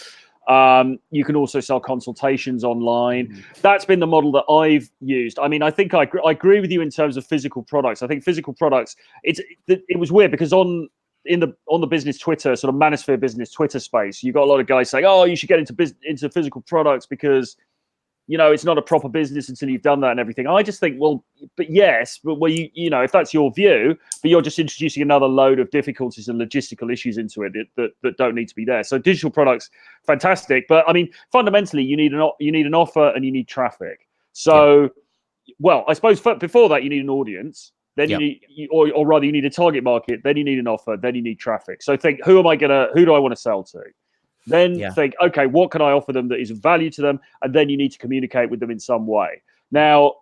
You can also sell consultations online. That's been the model that I've used. I think I agree with you in terms of physical products. I think physical products, it was weird because on the business Twitter, sort of Manosphere business Twitter space, you got a lot of guys saying, oh, you should get into physical products because it's not a proper business until you've done that and everything. I just think, well, if that's your view, but you're just introducing another load of difficulties and logistical issues into it that don't need to be there. So digital products, fantastic. But fundamentally, you need an offer and you need traffic. So well, I suppose before that you need an audience. Then Yep. you need, or rather, you need a target market. Then you need an offer. Then you need traffic. So think, who do I want to sell to? Then Yeah. think, okay, what can I offer them that is of value to them? And then you need to communicate with them in some way. Now,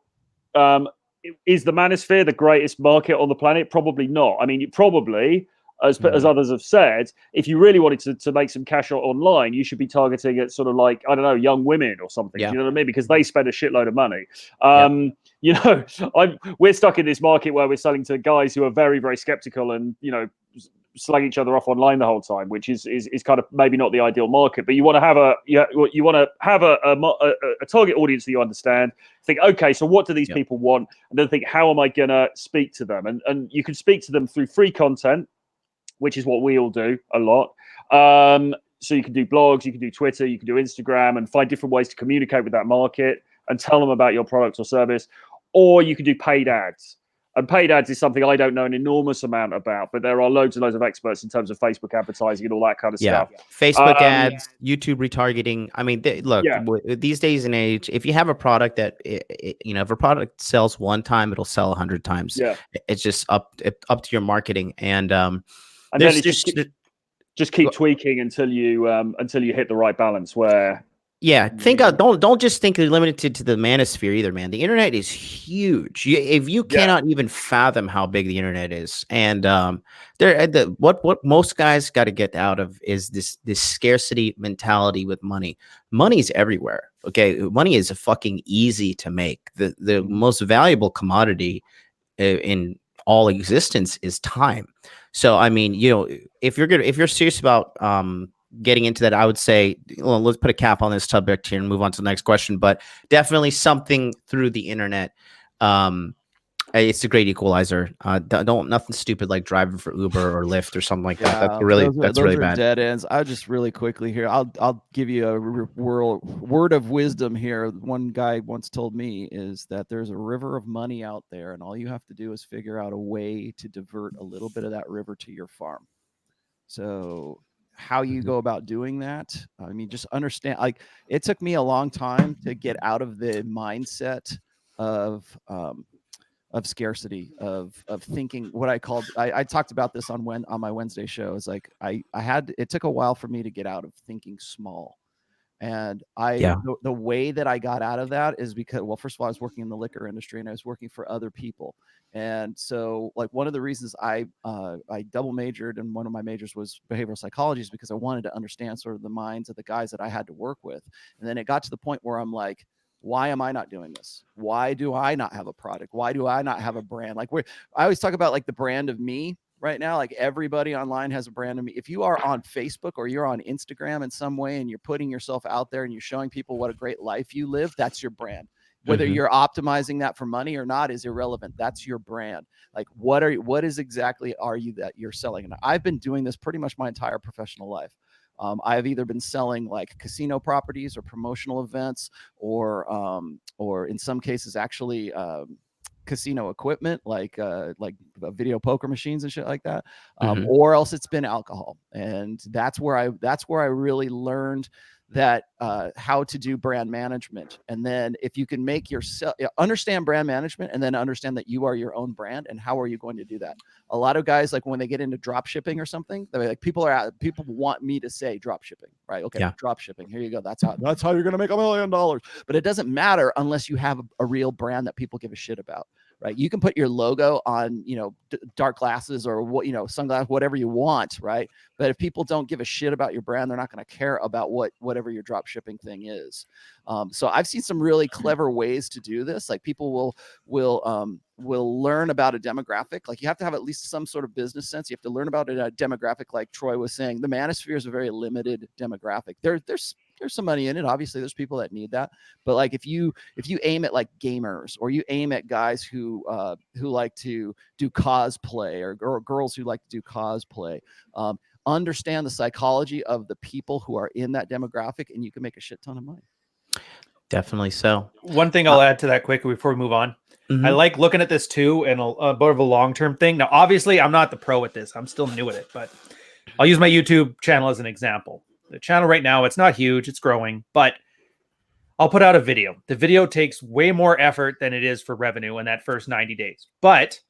is the manosphere the greatest market on the planet? Probably not. I mean, probably, as others have said, if you really wanted to make some cash online, you should be targeting at sort of like, I don't know, young women or something. Yeah. Do you know what I mean? Because they spend a shitload of money. You know, we're stuck in this market where we're selling to guys who are very, very skeptical and, you know, slag each other off online the whole time, which is kind of maybe not the ideal market. But you want to have a target audience that you understand. Think, okay, so what do these people want? And then think, how am I gonna speak to them? And you can speak to them through free content, which is what we all do a lot. So you can do blogs, you can do Twitter, you can do Instagram, and find different ways to communicate with that market and tell them about your product or service. Or you can do paid ads. And paid ads is something I don't know an enormous amount about, but there are loads and loads of experts in terms of Facebook advertising and all that kind of stuff. Facebook ads, YouTube retargeting. I mean, look, these days and age, if you have a product that, you know, if a product sells one time, it'll sell 100 times. Yeah. It's just up to your marketing. And then it's just keep tweaking until you hit the right balance where. Yeah, don't just think they're limited to the manosphere either, man. The internet is huge. If you cannot even fathom how big the internet is, and what most guys got to get out of is this scarcity mentality with money. Money's everywhere. Okay, money is fucking easy to make. The most valuable commodity in all existence is time. So I mean, you know, if you're serious about getting into that, I would say, well, let's put a cap on this subject here and move on to the next question. But definitely something through the internet. It's a great equalizer. Don't nothing stupid like driving for Uber or Lyft or something like that. That's really bad. Dead ends. I'll just really quickly here. I'll give you a word of wisdom here. One guy once told me is that there's a river of money out there, and all you have to do is figure out a way to divert a little bit of that river to your farm. So how you go about doing that, I mean, just understand, like, it took me a long time to get out of the mindset of scarcity, of thinking what I called, I talked about this on my Wednesday show. It's like it took a while for me to get out of thinking small. And the way that I got out of that is because, well, first of all, I was working in the liquor industry and I was working for other people. And so, like, one of the reasons I double majored, and one of my majors was behavioral psychology, is because I wanted to understand sort of the minds of the guys that I had to work with. And then it got to the point where I'm like, why am I not doing this? Why do I not have a product? Why do I not have a brand? Like, I always talk about like the brand of me. Right now, like, everybody online has a brand of me. If you are on Facebook or you're on Instagram in some way and you're putting yourself out there and you're showing people what a great life you live, that's your brand. Whether you're optimizing that for money or not is irrelevant. That's your brand. Like, what exactly are you that you're selling? And I've been doing this pretty much my entire professional life. I've either been selling like casino properties or promotional events, or in some cases actually casino equipment, like video poker machines and shit like that, or else it's been alcohol. And that's where I really learned that how to do brand management. And then if you can make yourself understand brand management, and then understand that you are your own brand, and how are you going to do that? A lot of guys, like, when they get into drop shipping or something, they're like, people want me to say drop shipping, right? Okay, drop shipping, here you go, that's how you're going to make $1 million. But it doesn't matter unless you have a real brand that people give a shit about. Right, you can put your logo on, you know, dark glasses or what, you know, sunglasses, whatever you want, right? But if people don't give a shit about your brand, they're not going to care about whatever your drop shipping thing is. So I've seen some really clever ways to do this. Like, people will learn about a demographic. Like, you have to have at least some sort of business sense. You have to learn about a demographic. Like Troy was saying, the manosphere is a very limited demographic. There's some money in it. Obviously, there's people that need that. But like, if you aim at like gamers, or you aim at guys who like to do cosplay, or girls who like to do cosplay, understand the psychology of the people who are in that demographic, and you can make a shit ton of money. Definitely so. One thing I'll add to that quickly before we move on. I like looking at this too, and a bit of a long-term thing. Now, obviously, I'm not the pro at this. I'm still new at it, but I'll use my YouTube channel as an example. The channel right now, it's not huge, it's growing, but I'll put out a video. The video takes way more effort than it is for revenue in that first 90 days. But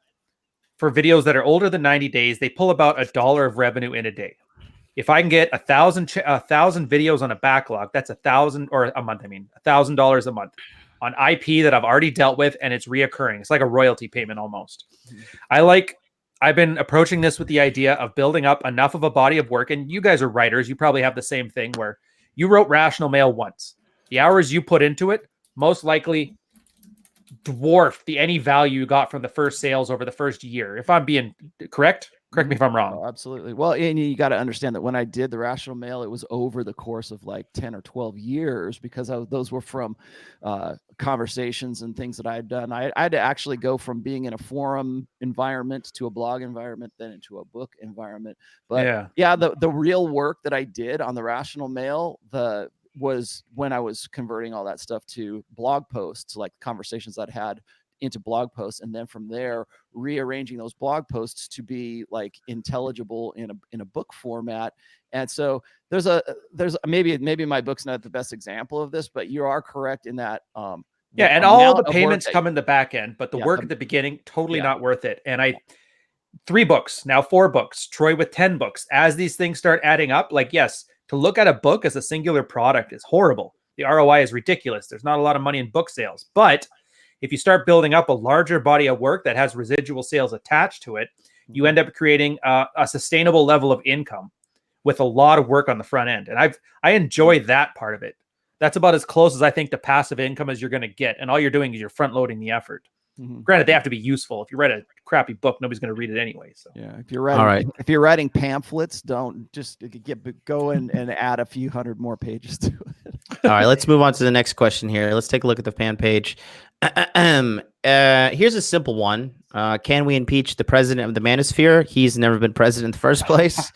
for videos that are older than 90 days, they pull about $1 of revenue in a day. If I can get 1,000 videos on a backlog, that's 1,000 or a month. I mean, $1,000 a month on IP that I've already dealt with, and it's reoccurring. It's like a royalty payment almost. I've been approaching this with the idea of building up enough of a body of work. And you guys are writers. You probably have the same thing where you wrote Rational Mail once. The hours you put into it most likely dwarfed any value you got from the first sales over the first year. If I'm being correct me if I'm wrong. Oh, absolutely. Well, and you got to understand that when I did the Rational Mail, it was over the course of like 10 or 12 years because those were from conversations and things that I had done. I had to actually go from being in a forum environment to a blog environment, then into a book environment. But yeah, the real work that I did on the Rational Mail, was when I was converting all that stuff to blog posts, like conversations I'd had into blog posts, and then from there rearranging those blog posts to be like intelligible in a book format. And so there's maybe my book's not the best example of this, but you are correct in that and all the payments come in the back end, but the work at the beginning totally not worth it. And 3 books, now 4 books, Troy with 10 books. As these things start adding up, like, yes, to look at a book as a singular product is horrible. The ROI is ridiculous. There's not a lot of money in book sales. But if you start building up a larger body of work that has residual sales attached to it, you end up creating a sustainable level of income with a lot of work on the front end. And I enjoy that part of it. That's about as close as I think to passive income as you're going to get. And all you're doing is you're front loading the effort. Granted, they have to be useful. If you write a crappy book, nobody's going to read it anyway. So yeah, if you're writing pamphlets, don't just go and add a few hundred more pages to it. All right, let's move on to the next question here. Let's take a look at the fan page. Here's a simple one. Can we impeach the president of the manosphere? He's never been president in the first place.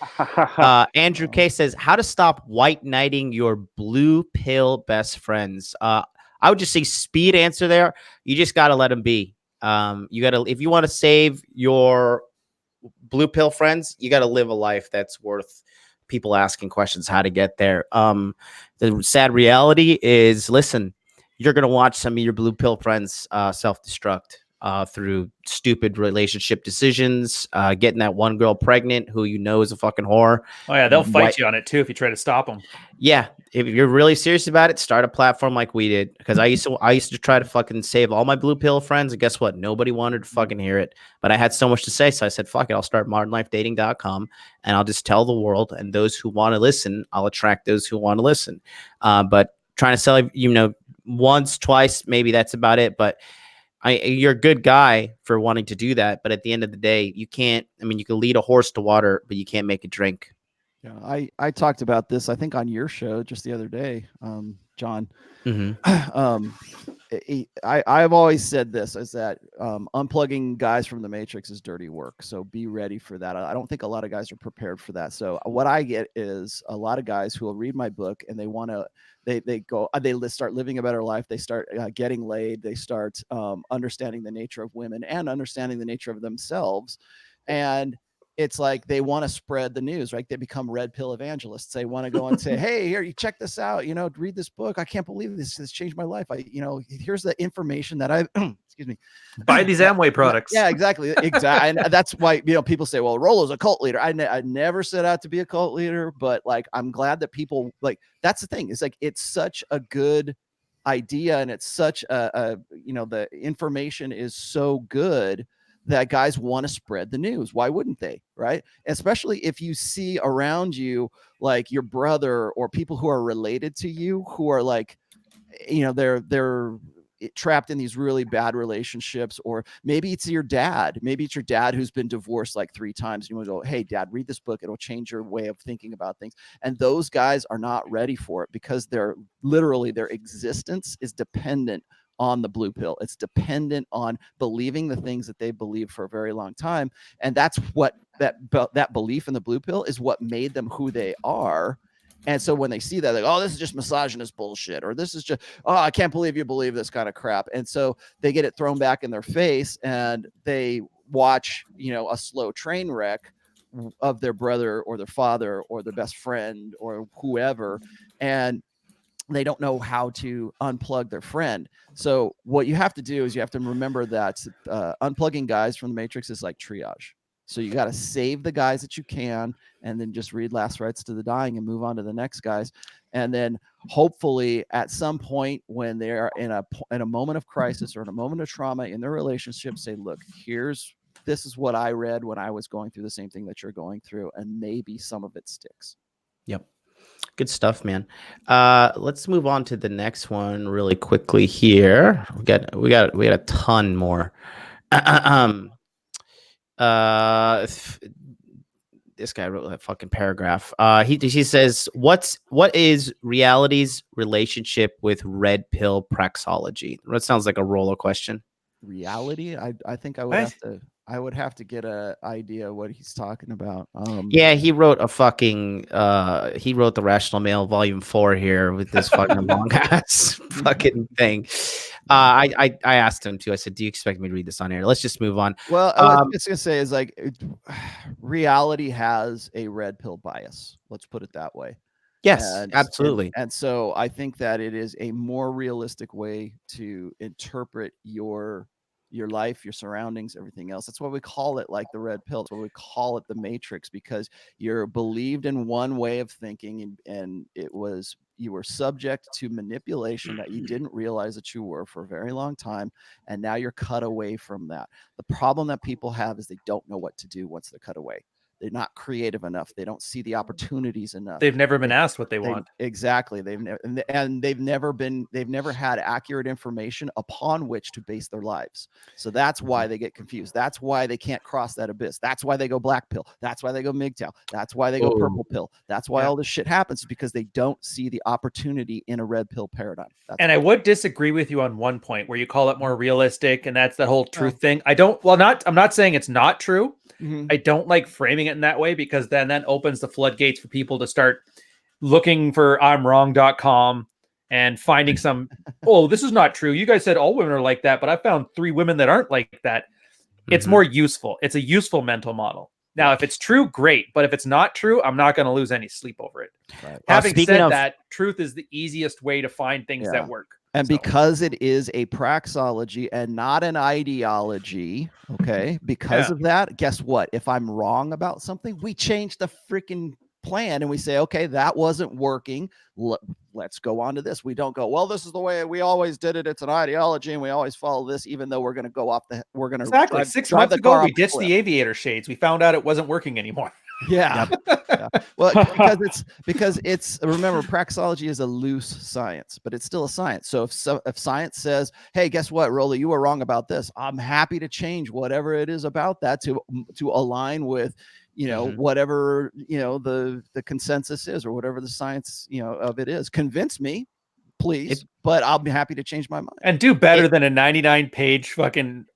Andrew K says, how to stop white knighting your blue pill best friends. I would just say speed answer there. You just got to let them be. If you want to save your blue pill friends, you got to live a life that's worth people asking questions how to get there. The sad reality is, listen, you're going to watch some of your blue pill friends self-destruct through stupid relationship decisions, getting that one girl pregnant who you know is a fucking whore. Oh yeah, they'll fight you on it too if you try to stop them. Yeah, if you're really serious about it, start a platform like we did. Because I used to try to fucking save all my blue pill friends, and guess what? Nobody wanted to fucking hear it. But I had so much to say, so I said, "Fuck it, I'll start modernlifedating.com, and I'll just tell the world, and those who want to listen, I'll attract those who want to listen." But trying to sell, once, twice, maybe that's about it. But you're a good guy for wanting to do that. But at the end of the day, you can't. I mean, you can lead a horse to water, but you can't make it drink. Yeah, I talked about this, I think, on your show just the other day, John. I've always said this, is that unplugging guys from the matrix is dirty work. So be ready for that. I don't think a lot of guys are prepared for that. So what I get is a lot of guys who will read my book and they want to, they start living a better life. They start getting laid. They start understanding the nature of women and understanding the nature of themselves. And it's like they want to spread the news, right? They become red pill evangelists. They want to go and say, hey, here, you check this out, read this book. I can't believe this has changed my life. Here's the information that I, excuse me, buy these Amway products. Yeah, exactly. And that's why, people say, well, Rollo's a cult leader. I never set out to be a cult leader, but like, I'm glad that people that's the thing. It's like, it's such a good idea. And it's such the information is so good that guys want to spread the news. Why wouldn't they? Right. Especially if you see around you, like your brother or people who are related to you, who are like, they're trapped in these really bad relationships, or maybe it's your dad. Maybe it's your dad who's been divorced like 3 times. You want to go, hey, dad, read this book. It'll change your way of thinking about things. And those guys are not ready for it because their existence is dependent on the blue pill. It's dependent on believing the things that they believe for a very long time. And that's what that belief in the blue pill is what made them who they are. And so when they see that, like, oh, this is just misogynist bullshit, or this is just, oh, I can't believe you believe this kind of crap. And so they get it thrown back in their face and they watch, a slow train wreck of their brother or their father or their best friend or whoever. And they don't know how to unplug their friend. So what you have to do is you have to remember that unplugging guys from the Matrix is like triage. So you got to save the guys that you can, and then just read Last Rites to the Dying and move on to the next guys. And then hopefully at some point when they're in a moment of crisis or in a moment of trauma in their relationship, say, look, this is what I read when I was going through the same thing that you're going through, and maybe some of it sticks. Yep. Good stuff, man. Let's move on to the next one really quickly here. We got a ton more. This guy wrote that fucking paragraph. He says, what is reality's relationship with red pill praxology? That sounds like a roller question. Reality? I think I would have to get an idea what he's talking about. Yeah, he wrote a fucking he wrote The Rational Male Volume 4 here with this fucking long ass fucking thing. I asked him to. I said, "Do you expect me to read this on air?" Let's just move on. Well, I was just gonna say is like reality has a red pill bias. Let's put it that way. Yes, absolutely. And so I think that it is a more realistic way to interpret your life, your surroundings, everything else. That's why we call it like the red pill. That's why we call it the Matrix, because you're believed in one way of thinking, and you were subject to manipulation that you didn't realize that you were for a very long time, and now you're cut away from that. The problem that people have is they don't know what to do once they're cut away. They're not creative enough. They don't see the opportunities enough. They've never been asked what they want. Exactly. They've never had accurate information upon which to base their lives. So that's why they get confused. That's why they can't cross that abyss. That's why they go black pill. That's why they go MGTOW. That's why they go purple pill. That's why all this shit happens, because they don't see the opportunity in a red pill paradigm. I would disagree with you on one point where you call it more realistic, and that's the whole truth thing. I'm not saying it's not true. Mm-hmm. I don't like framing it in that way, because then that opens the floodgates for people to start looking for imwrong.com and finding some, this is not true. You guys said all women are like that, but I found 3 women that aren't like that. It's more useful. It's a useful mental model. Now, if it's true, great. But if it's not true, I'm not going to lose any sleep over it. Right. Having said that, truth is the easiest way to find things that work. And because it is a praxology and not an ideology, okay, because of that, guess what? If I'm wrong about something, we change the freaking plan and we say, okay, that wasn't working. Let's go on to this. We don't go, well, this is the way we always did it. It's an ideology and we always follow this, even though we're going to go off we're going to exactly 6 months ago, we ditched the aviator shades. We found out it wasn't working anymore. Yeah. Well, because it's remember, praxology is a loose science, but it's still a science. So if science says, hey, guess what, Rolly, you were wrong about this, I'm happy to change whatever it is about that to align with whatever the consensus is, or whatever the science of it is. Convince me, please, but I'll be happy to change my mind and do better than a 99-page fucking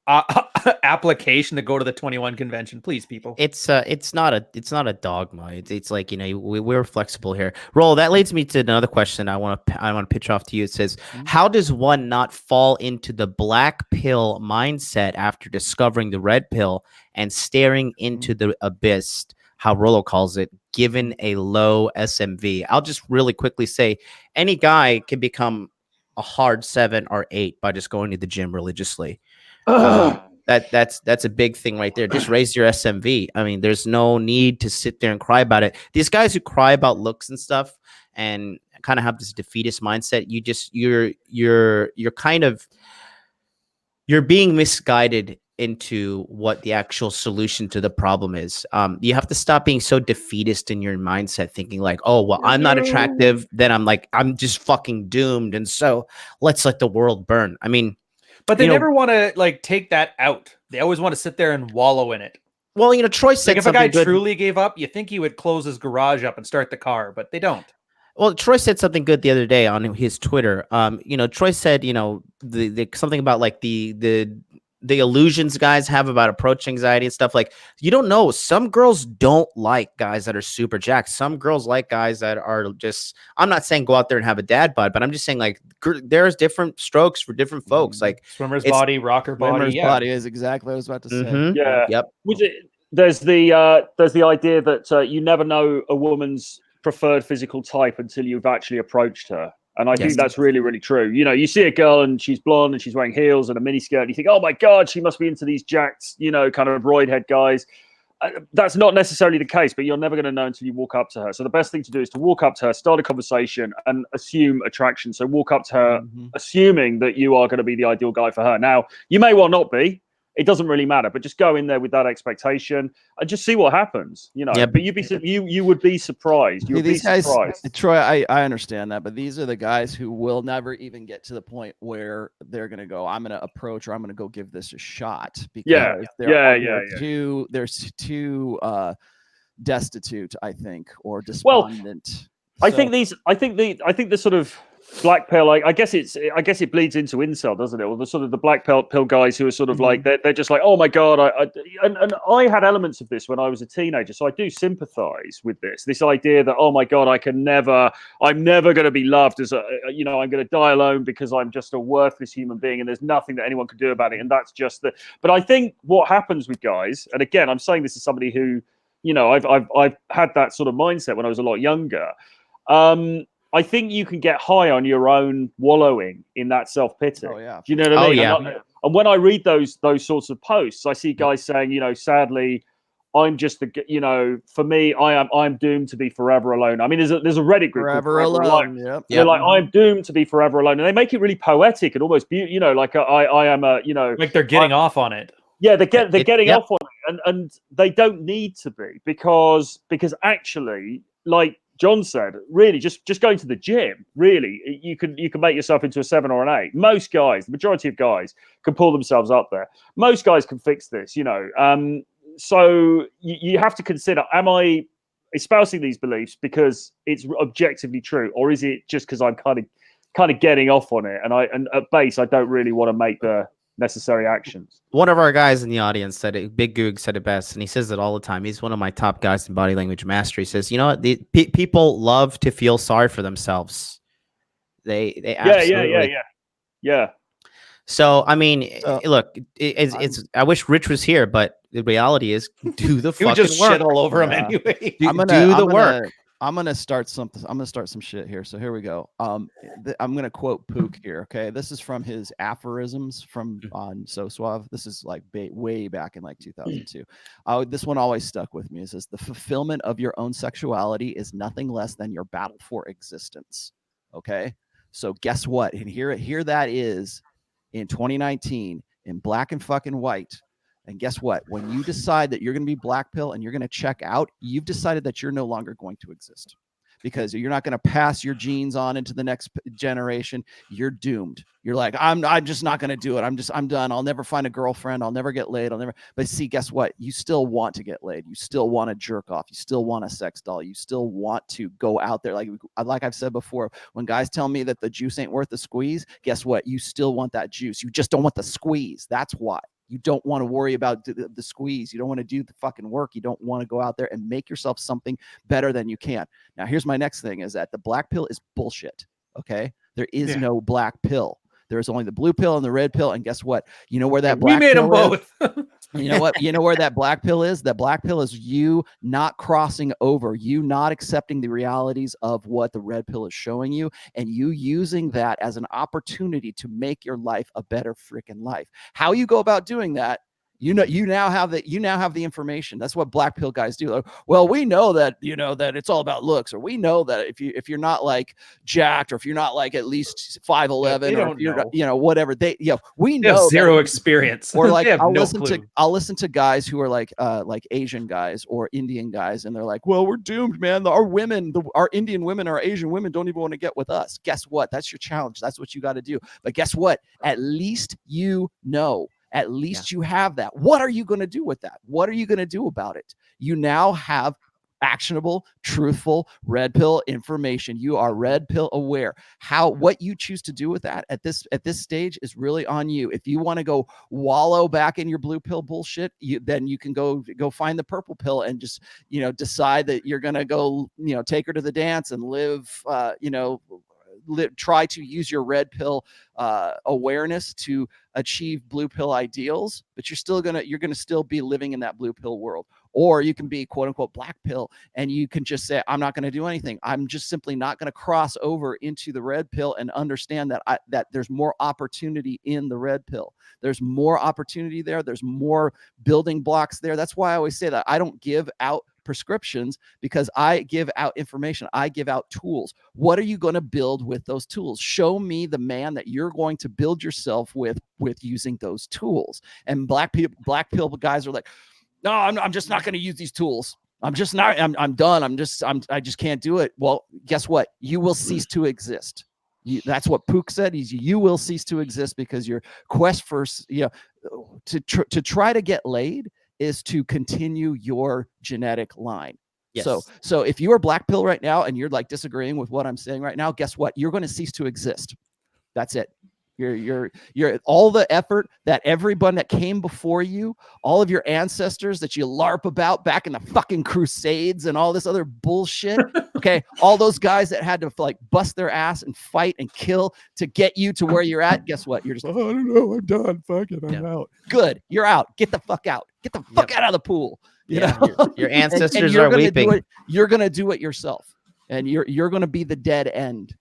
application to go to the 21 convention, please, people. It's not a dogma. It's like, we're flexible here. Roll. That leads me to another question I want to pitch off to you. It says, how does one not fall into the black pill mindset after discovering the red pill and staring into the abyss, how Rollo calls it, given a low SMV? I'll just really quickly say, any guy can become a hard 7 or 8 by just going to the gym religiously. That's a big thing right there. Just raise your SMV. I mean, there's no need to sit there and cry about it. These guys who cry about looks and stuff and kind of have this defeatist mindset, you're being misguided into what the actual solution to the problem is. You have to stop being so defeatist in your mindset, thinking like, oh, well, I'm not attractive, then I'm just fucking doomed, and so let's let the world burn. I mean, but they never want to take that out. They always want to sit there and wallow in it. Well, Troy said if a guy truly gave up, you think he would close his garage up and start the car, but they don't. Well, Troy said something good the other day on his Twitter. Troy said, the something about like the illusions guys have about approach anxiety and stuff. Like, you don't know. Some girls don't like guys that are super jacked. Some girls like guys that are just, I'm not saying go out there and have a dad bod, but I'm just saying like there's different strokes for different folks. Like swimmer's body, rocker body. Swimmer's body is exactly what I was about to say. Mm-hmm. Yeah. Yep. There's the idea that you never know a woman's preferred physical type until you've actually approached her. And I think that's really, really true. You know, you see a girl and she's blonde and she's wearing heels and a mini skirt, and you think, oh my God, she must be into these jacked, you know, kind of roid head guys. That's not necessarily the case, but you're never going to know until you walk up to her. So the best thing to do is to walk up to her, start a conversation, and assume attraction. So walk up to her, assuming that you are going to be the ideal guy for her. Now, you may well not be. It doesn't really matter, but just go in there with that expectation and just see what happens. You know, but you would be surprised. You would be surprised. Troy, I understand that, but these are the guys who will never even get to the point where they're going to go, I'm going to approach, or I'm going to go give this a shot, because there's too destitute, I think, or despondent. Well, I think the sort of black pill, I guess it bleeds into incel, doesn't it? Or the sort of the black pill guys who are sort of like they're just like, oh my God, and I had elements of this when I was a teenager, so I do sympathize with this idea that, oh my God, I'm never going to be loved as I'm going to die alone because I'm just a worthless human being and there's nothing that anyone can do about it, and that's just the. But I think what happens with guys, and again, I'm saying this as somebody who, you know, I've had that sort of mindset when I was a lot younger. I think you can get high on your own wallowing in that self-pity. Oh, yeah. Do you know what I mean? Yeah. And when I read those sorts of posts, I see guys saying, you know, sadly, I'm just for me, I'm doomed to be forever alone. I mean, there's a Reddit group forever alone. Yep. They're like, I'm doomed to be forever alone, and they make it really poetic and almost beautiful. You know, like I am a, you know, like they're getting off on it. Yeah, they're getting off on it, and they don't need to be, because actually, like John said, really just going to the gym, really, you can make yourself into a 7 or an 8. Most guys, the majority of guys, can pull themselves up there. Most guys can fix this, you know. So you have to consider: am I espousing these beliefs because it's objectively true, or is it just because I'm kind of getting off on it? And at base, I don't really want to make the necessary actions. One of our guys in the audience said it, Big Goog said it best, and he says it all the time. He's one of my top guys in body language mastery. He says, you know what, people love to feel sorry for themselves. They absolutely. Yeah. So I mean, look, it's I wish Rich was here, but the reality is, do the fucking just work. shit all over him anyway. Do the work. I'm gonna start something. I'm gonna start some shit here. So here we go. I'm gonna quote Pook here. Okay, this is from his aphorisms from on So Suave. This is like way back in like 2002. This one always stuck with me. It says, the fulfillment of your own sexuality is nothing less than your battle for existence. Okay, so guess what? And here that is in 2019 in black and fucking white. And guess what? When you decide that you're going to be black pill and you're going to check out, you've decided that you're no longer going to exist, because you're not going to pass your genes on into the next generation. You're doomed. You're like, I'm just not going to do it. I'm done. I'll never find a girlfriend. I'll never get laid. But see, guess what? You still want to get laid. You still want to jerk off. You still want a sex doll. You still want to go out there. Like I've said before, when guys tell me that the juice ain't worth the squeeze, guess what? You still want that juice. You just don't want the squeeze. That's why. You don't want to worry about the squeeze. You don't want to do the fucking work. You don't want to go out there and make yourself something better than you can. Now, here's my next thing, is that the black pill is bullshit. Okay. There is no black pill. There is only the blue pill and the red pill. And guess what? You know where that black pill is? We made them both. You know what? You know where that black pill is? That black pill is you not crossing over, you not accepting the realities of what the red pill is showing you, and you using that as an opportunity to make your life a better freaking life. How you go about doing that, you now have the information. That's what black pill guys do. Like, well, we know that, that it's all about looks, or we know that if you're not like jacked, or if you're not like at least 5'11", or if you're whatever, we know zero experience. Or like I'll listen to guys who are like Asian guys or Indian guys, and they're like, well, we're doomed, man. Our Indian women, our Asian women don't even want to get with us. Guess what? That's your challenge. That's what you got to do. But guess what? At least you know. At least you have that. What are you going to do with that? What are you going to do about it? You now have actionable, truthful red pill information. You are red pill aware. What you choose to do with that at this stage is really on you. If you want to go wallow back in your blue pill bullshit, then you can go find the purple pill and just decide that you're going to go take her to the dance and live try to use your red pill awareness to achieve blue pill ideals, but you're gonna still be living in that blue pill world. Or you can be quote unquote black pill, and you can just say, I'm not going to do anything. I'm just simply not going to cross over into the red pill and understand that that there's more opportunity in the red pill. There's more opportunity there. There's more building blocks there. That's why I always say that I don't give out prescriptions, because I give out information. I give out tools. What are you going to build with those tools? Show me the man that you're going to build yourself with using those tools. And black pill guys are like, no, I'm just not going to use these tools. I'm just not, I'm done. I just can't do it. Well, guess what? You will cease to exist. That's what Pook said. You will cease to exist, because your quest for, to try to get laid is to continue your genetic line. Yes. So if you are black pill right now and you're like disagreeing with what I'm saying right now, guess what? You're going to cease to exist. That's it. You're all the effort that everyone that came before you, all of your ancestors that you LARP about back in the fucking Crusades and all this other bullshit. Okay. All those guys that had to like bust their ass and fight and kill to get you to where you're at. Guess what? You're just, oh, I don't know. I'm done. Fuck it. I'm out. Good. You're out. Get the fuck out. Get the fuck out of the pool. You know? Your ancestors and are weeping. You're going to do it yourself, and you're going to be the dead end.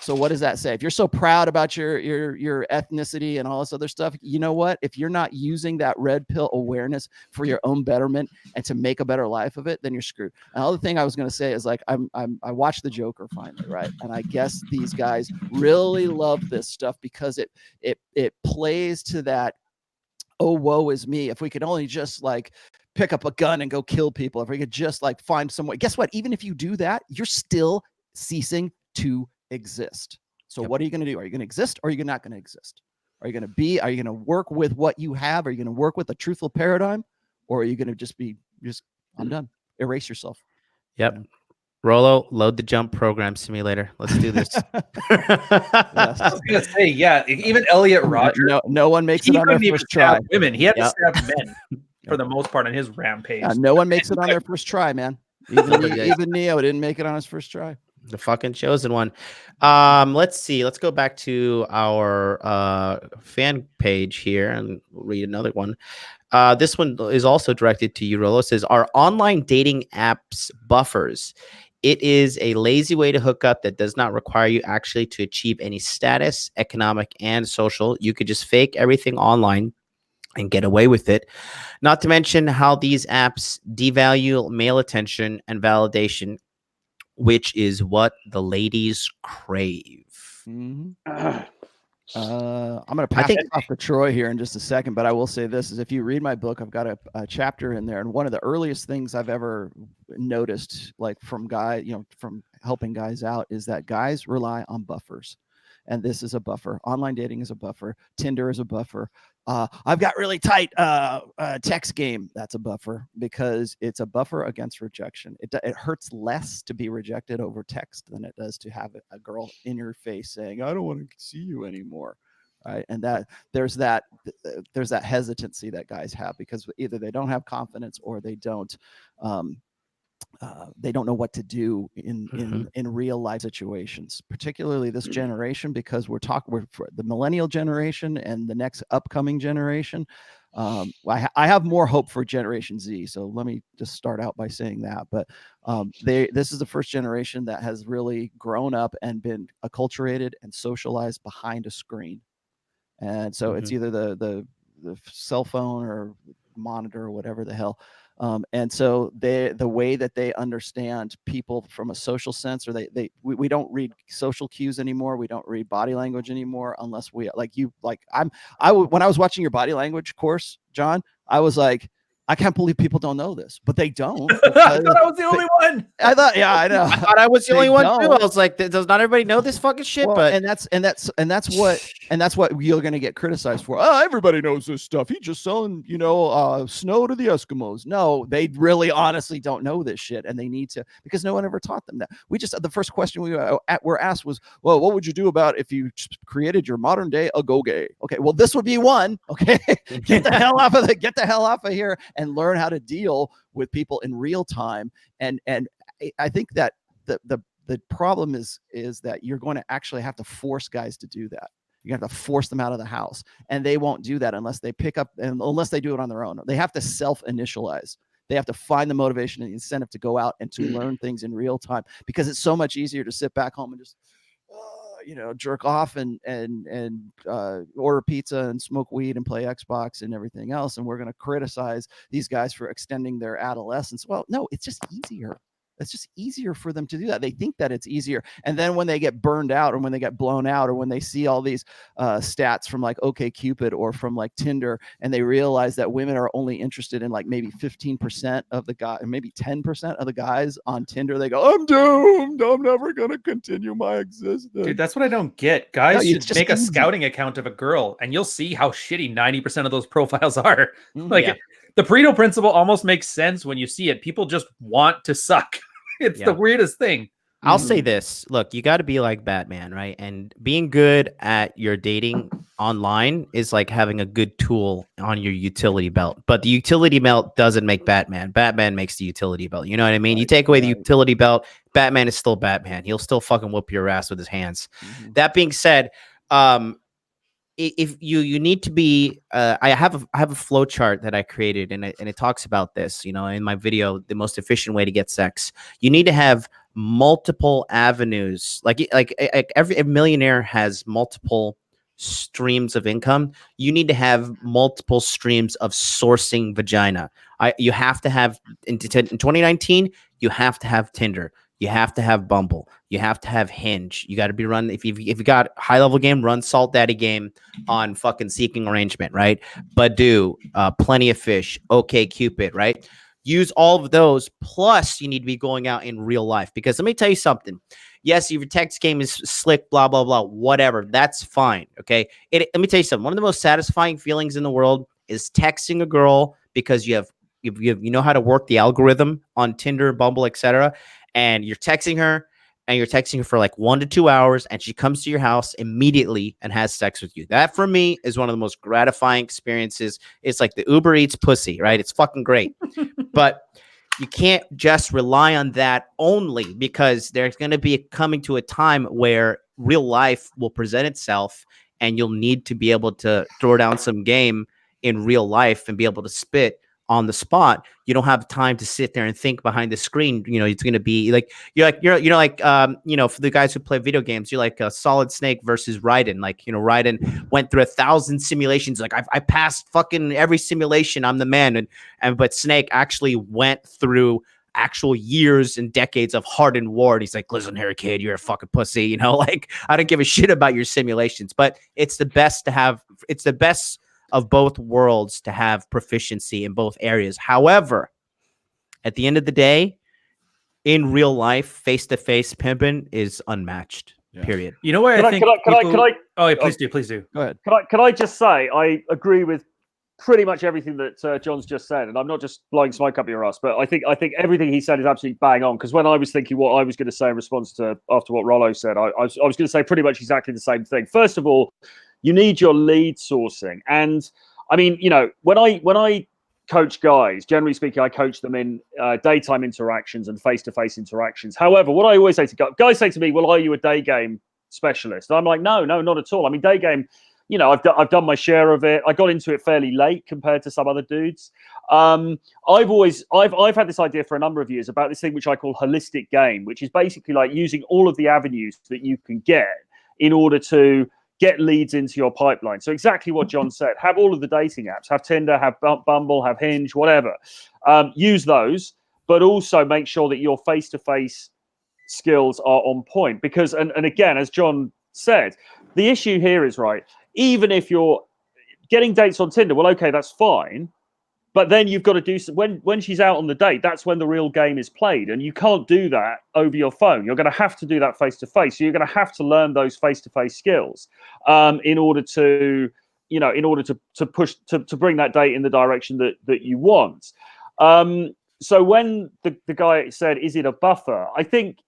So what does that say? If you're so proud about your ethnicity and all this other stuff, you know what? If you're not using that red pill awareness for your own betterment and to make a better life of it, then you're screwed. Another thing I was going to say is like, I watched The Joker finally, right? And I guess these guys really love this stuff because it plays to that, oh, woe is me. If we could only just like pick up a gun and go kill people, if we could just like find some way. Guess what? Even if you do that, you're still ceasing to exist. So what are you going to do? Are you going to exist, or are you not going to exist? Are you going to work with what you have? Are you going to work with a truthful paradigm, or are you going to just I'm done, erase yourself? Yep. Rollo, load the jump program simulator. Let's do this. Yes. I was going to say, yeah, even Elliot Rodgers. No one makes it on their first try. Women. He had to stab men for the most part on his rampage. Yeah, no one makes it on their first try, man. Even Neo didn't make it on his first try. The fucking chosen one. Let's see. Let's go back to our fan page here and read another one. This one is also directed to you, Rollo. It says, are online dating apps buffers? It is a lazy way to hook up that does not require you actually to achieve any status, economic and social. You could just fake everything online and get away with it. Not to mention how these apps devalue male attention and validation, which is what the ladies crave. Mm-hmm. I'm going to pass it off to Troy here in just a second, but I will say this, is if you read my book, I've got a chapter in there. And one of the earliest things I've ever noticed, like from helping guys out, is that guys rely on buffers. And this is a buffer. Online dating is a buffer. Tinder is a buffer. I've got really tight text game. That's a buffer, because it's a buffer against rejection. It hurts less to be rejected over text than it does to have a girl in your face saying, I don't want to see you anymore. Right. And that there's that hesitancy that guys have, because either they don't have confidence or they don't know what to do in real life situations, particularly this generation, because we're for the millennial generation and the next upcoming generation. I have more hope for Generation Z. So let me just start out by saying that. But this is the first generation that has really grown up and been acculturated and socialized behind a screen. And so it's either the cell phone or monitor or whatever the hell. And so the way that they understand people from a social sense, or we don't read social cues anymore. We don't read body language anymore, unless when I was watching your body language course, John, I was like, I can't believe people don't know this, but they don't. I thought I was the only one. I thought, yeah, I know. I thought I was the only one too. I was like, does not everybody know this fucking shit? Well, but and that's what you're gonna get criticized for. Oh, everybody knows this stuff. He's just selling, snow to the Eskimos. No, they really honestly don't know this shit, and they need to, because no one ever taught them that. The first question we were asked was, well, what would you do about if you created your modern day agoge? Okay, well, this would be one. Okay, get the hell off of here and learn how to deal with people in real time. And I think that the problem is that you're going to actually have to force guys to do that. You have to force them out of the house, and they won't do that unless they pick up and unless they do it on their own. They have to self-initialize. They have to find the motivation and the incentive to go out and to learn things in real time, because it's so much easier to sit back home and just jerk off and order pizza and smoke weed and play Xbox and everything else, and we're going to criticize these guys for extending their adolescence. Well, no, it's just easier. It's just easier for them to do that. They think that it's easier. And then when they get burned out, or when they get blown out, or when they see all these stats from like OkCupid or from like Tinder, and they realize that women are only interested in like maybe 15% of the guy, maybe 10% of the guys on Tinder, they go, I'm doomed. I'm never going to continue my existence. Dude, that's what I don't get. Guys should make a scouting account of a girl, and you'll see how shitty 90% of those profiles are. Like, the Pareto principle almost makes sense when you see it. People just want to suck. It's the weirdest thing. I'll say this. Look, you got to be like Batman, right? And being good at your dating online is like having a good tool on your utility belt. But the utility belt doesn't make Batman. Batman makes the utility belt. You know what I mean? You take away the utility belt, Batman is still Batman. He'll still fucking whoop your ass with his hands. That being said, if you need to be, I have a flow chart that I created, and it talks about this. In my video, the most efficient way to get sex. You need to have multiple avenues. Like every millionaire has multiple streams of income. You need to have multiple streams of sourcing vagina. You have to have in 2019. You have to have Tinder. You have to have Bumble. You have to have Hinge. You got to be run. If you got high level game, run Salt Daddy game on fucking Seeking Arrangement, right? Badoo, Plenty of Fish, OkCupid, right? Use all of those. Plus, you need to be going out in real life, because let me tell you something. Yes, your text game is slick, blah, blah, blah, whatever. That's fine. Okay. Let me tell you something. One of the most satisfying feelings in the world is texting a girl, because you know how to work the algorithm on Tinder, Bumble, etc. And you're texting her for like 1 to 2 hours, and she comes to your house immediately and has sex with you. That for me is one of the most gratifying experiences. It's like the Uber Eats pussy, right? It's fucking great. But you can't just rely on that only, because there's going to be coming to a time where real life will present itself, and you'll need to be able to throw down some game in real life and be able to spit on the spot. You don't have time to sit there and think behind the screen. It's going to be like for the guys who play video games, you're like a Solid Snake versus Raiden. Like, Raiden went through 1,000 simulations. Like, I passed fucking every simulation. I'm the man. But Snake actually went through actual years and decades of hardened war. And he's like, listen here, kid, you're a fucking pussy. Like, I don't give a shit about your simulations. But it's the best of both worlds to have proficiency in both areas. However, at the end of the day, in real life, face-to-face pimping is unmatched. Period. You know what I think? Please do. Go ahead. Can I just say I agree with pretty much everything that John's just said, and I'm not just blowing smoke up your ass, but I think everything he said is absolutely bang on. Because when I was thinking what I was going to say in response to after what Rollo said, I was going to say pretty much exactly the same thing. First of all, you need your lead sourcing. And I mean, when I coach guys, generally speaking, I coach them in daytime interactions and face-to-face interactions. However, what I always say to guys say to me, well, are you a day game specialist? And I'm like, no, not at all. I mean, day game, I've done my share of it. I got into it fairly late compared to some other dudes. I've had this idea for a number of years about this thing which I call holistic game, which is basically like using all of the avenues that you can get in order to get leads into your pipeline. So exactly what John said, have all of the dating apps, have Tinder, have Bumble, have Hinge, whatever. Use those, but also make sure that your face-to-face skills are on point. Because, and again, as John said, the issue here is, right, even if you're getting dates on Tinder, well, okay, that's fine. But then you've got to do when she's out on the date, that's when the real game is played. And you can't do that over your phone. You're going to have to do that face to face. So you're going to have to learn those face to face skills in order to push to bring that date in the direction that you want. So when the guy said, is it a buffer? I think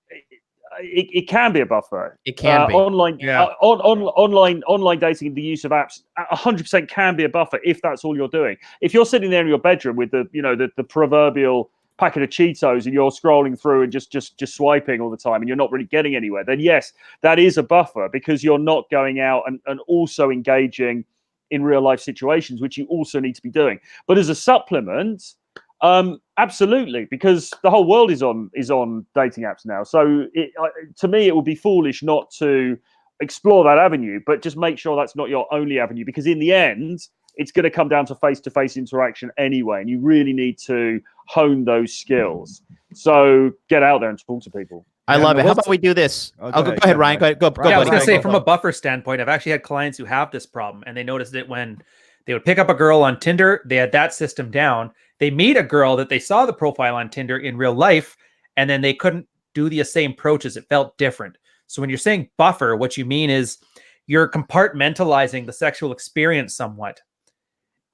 it can be a buffer. It can be online. Yeah. Online dating, the use of apps, 100% can be a buffer if that's all you're doing. If you're sitting there in your bedroom with the proverbial packet of Cheetos and you're scrolling through and just swiping all the time and you're not really getting anywhere, then yes, that is a buffer, because you're not going out and also engaging in real life situations, which you also need to be doing. But as a supplement, Absolutely, because the whole world is on dating apps now. So to me, it would be foolish not to explore that avenue, but just make sure that's not your only avenue, because in the end, it's going to come down to face-to-face interaction anyway, and you really need to hone those skills. So get out there and talk to people. I love it. How about we do this? Oh, go ahead, Ryan. Go, Yeah, I was buddy. going to say, Go. from a buffer standpoint, I've actually had clients who have this problem, and they noticed it when they would pick up a girl on Tinder. They had that system down. They meet a girl that they saw the profile on Tinder in real life, and then they couldn't do the same approaches. It felt different. So when you're saying buffer, what you mean is you're compartmentalizing the sexual experience somewhat,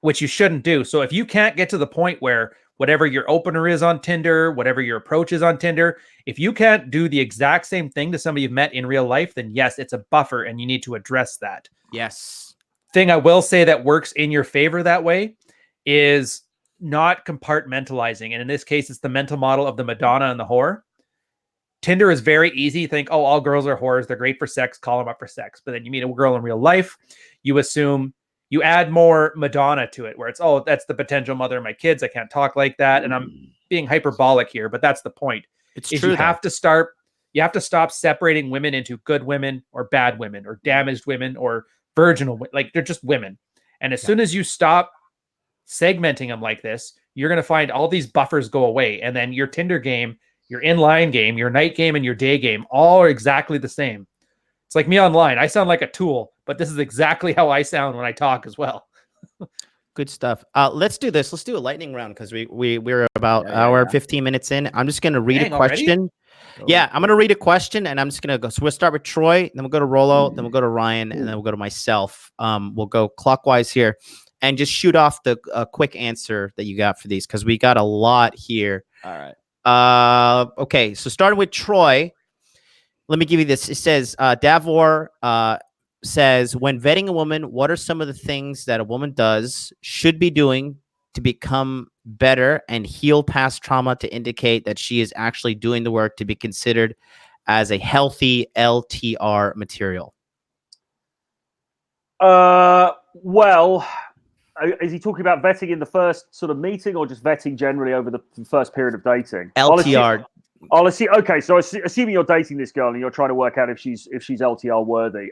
which you shouldn't do. So if you can't get to the point where whatever your opener is on Tinder, whatever your approach is on Tinder, if you can't do the exact same thing to somebody you've met in real life, then yes, it's a buffer and you need to address that. Yes. Thing I will say that works in your favor that way is not compartmentalizing. And in this case, it's the mental model of the Madonna and the whore. Tinder is very easy. You think, oh, all girls are whores. They're great for sex. Call them up for sex. But then you meet a girl in real life. You assume you add more Madonna to it, where it's, oh, that's the potential mother of my kids. I can't talk like that. And I'm being hyperbolic here, but that's the point. It's is true. You have to stop separating women into good women or bad women or damaged women or virginal. Like, they're just women. And as soon as you stop segmenting them like this, you're going to find all these buffers go away. And then your Tinder game, your inline game, your night game, and your day game all are exactly the same. It's like me online. I sound like a tool, but this is exactly how I sound when I talk as well. Good stuff. Let's do this. Let's do a lightning round, because we're about hour 15 minutes in. I'm just going to read a question. I'm going to read a question, and I'm just going to go. So we'll start with Troy, then we'll go to Rollo, then we'll go to Ryan, and then we'll go to myself. We'll go clockwise here, and just shoot off the quick answer that you got for these, because we got a lot here. All right. Okay, so starting with Troy, let me give you this. It says, Davor says, when vetting a woman, what are some of the things that a woman should be doing to become better and heal past trauma to indicate that she is actually doing the work to be considered as a healthy LTR material? Well, is he talking about vetting in the first sort of meeting, or just vetting generally over the first period of dating? LTR. I'll assume. Okay, so assuming you're dating this girl and you're trying to work out if she's LTR worthy,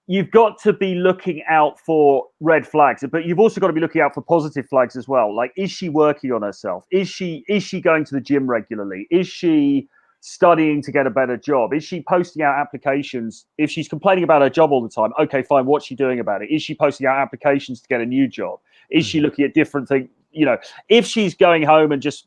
you've got to be looking out for red flags, but you've also got to be looking out for positive flags as well. Like, is she working on herself? Is she going to the gym regularly? Is she studying to get a better job? Is she posting out applications? If she's complaining about her job all the time, okay, fine. What's she doing about it? Is she posting out applications to get a new job? Is she looking at different things? You know, if she's going home and just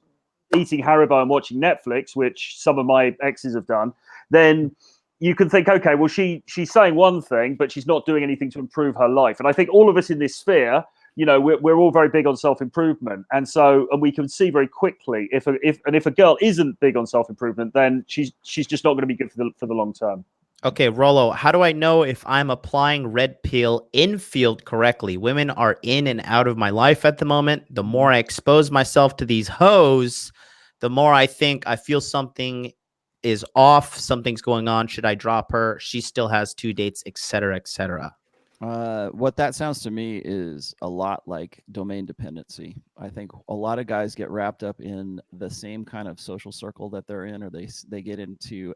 eating Haribo and watching Netflix, which some of my exes have done, then you can think, okay, well, she's saying one thing, but she's not doing anything to improve her life. And I think all of us in this sphere, you know, we're all very big on self-improvement. And we can see very quickly if a girl isn't big on self-improvement, then she's just not going to be good for the long term. Okay, Rollo, how do I know if I'm applying red pill infield correctly? Women are in and out of my life at the moment. The more I expose myself to these hoes, the more I think I feel something is off, something's going on. Should I drop her? She still has 2 dates, etc., etc. What that sounds to me is a lot like domain dependency. I think a lot of guys get wrapped up in the same kind of social circle that they're in, or they get into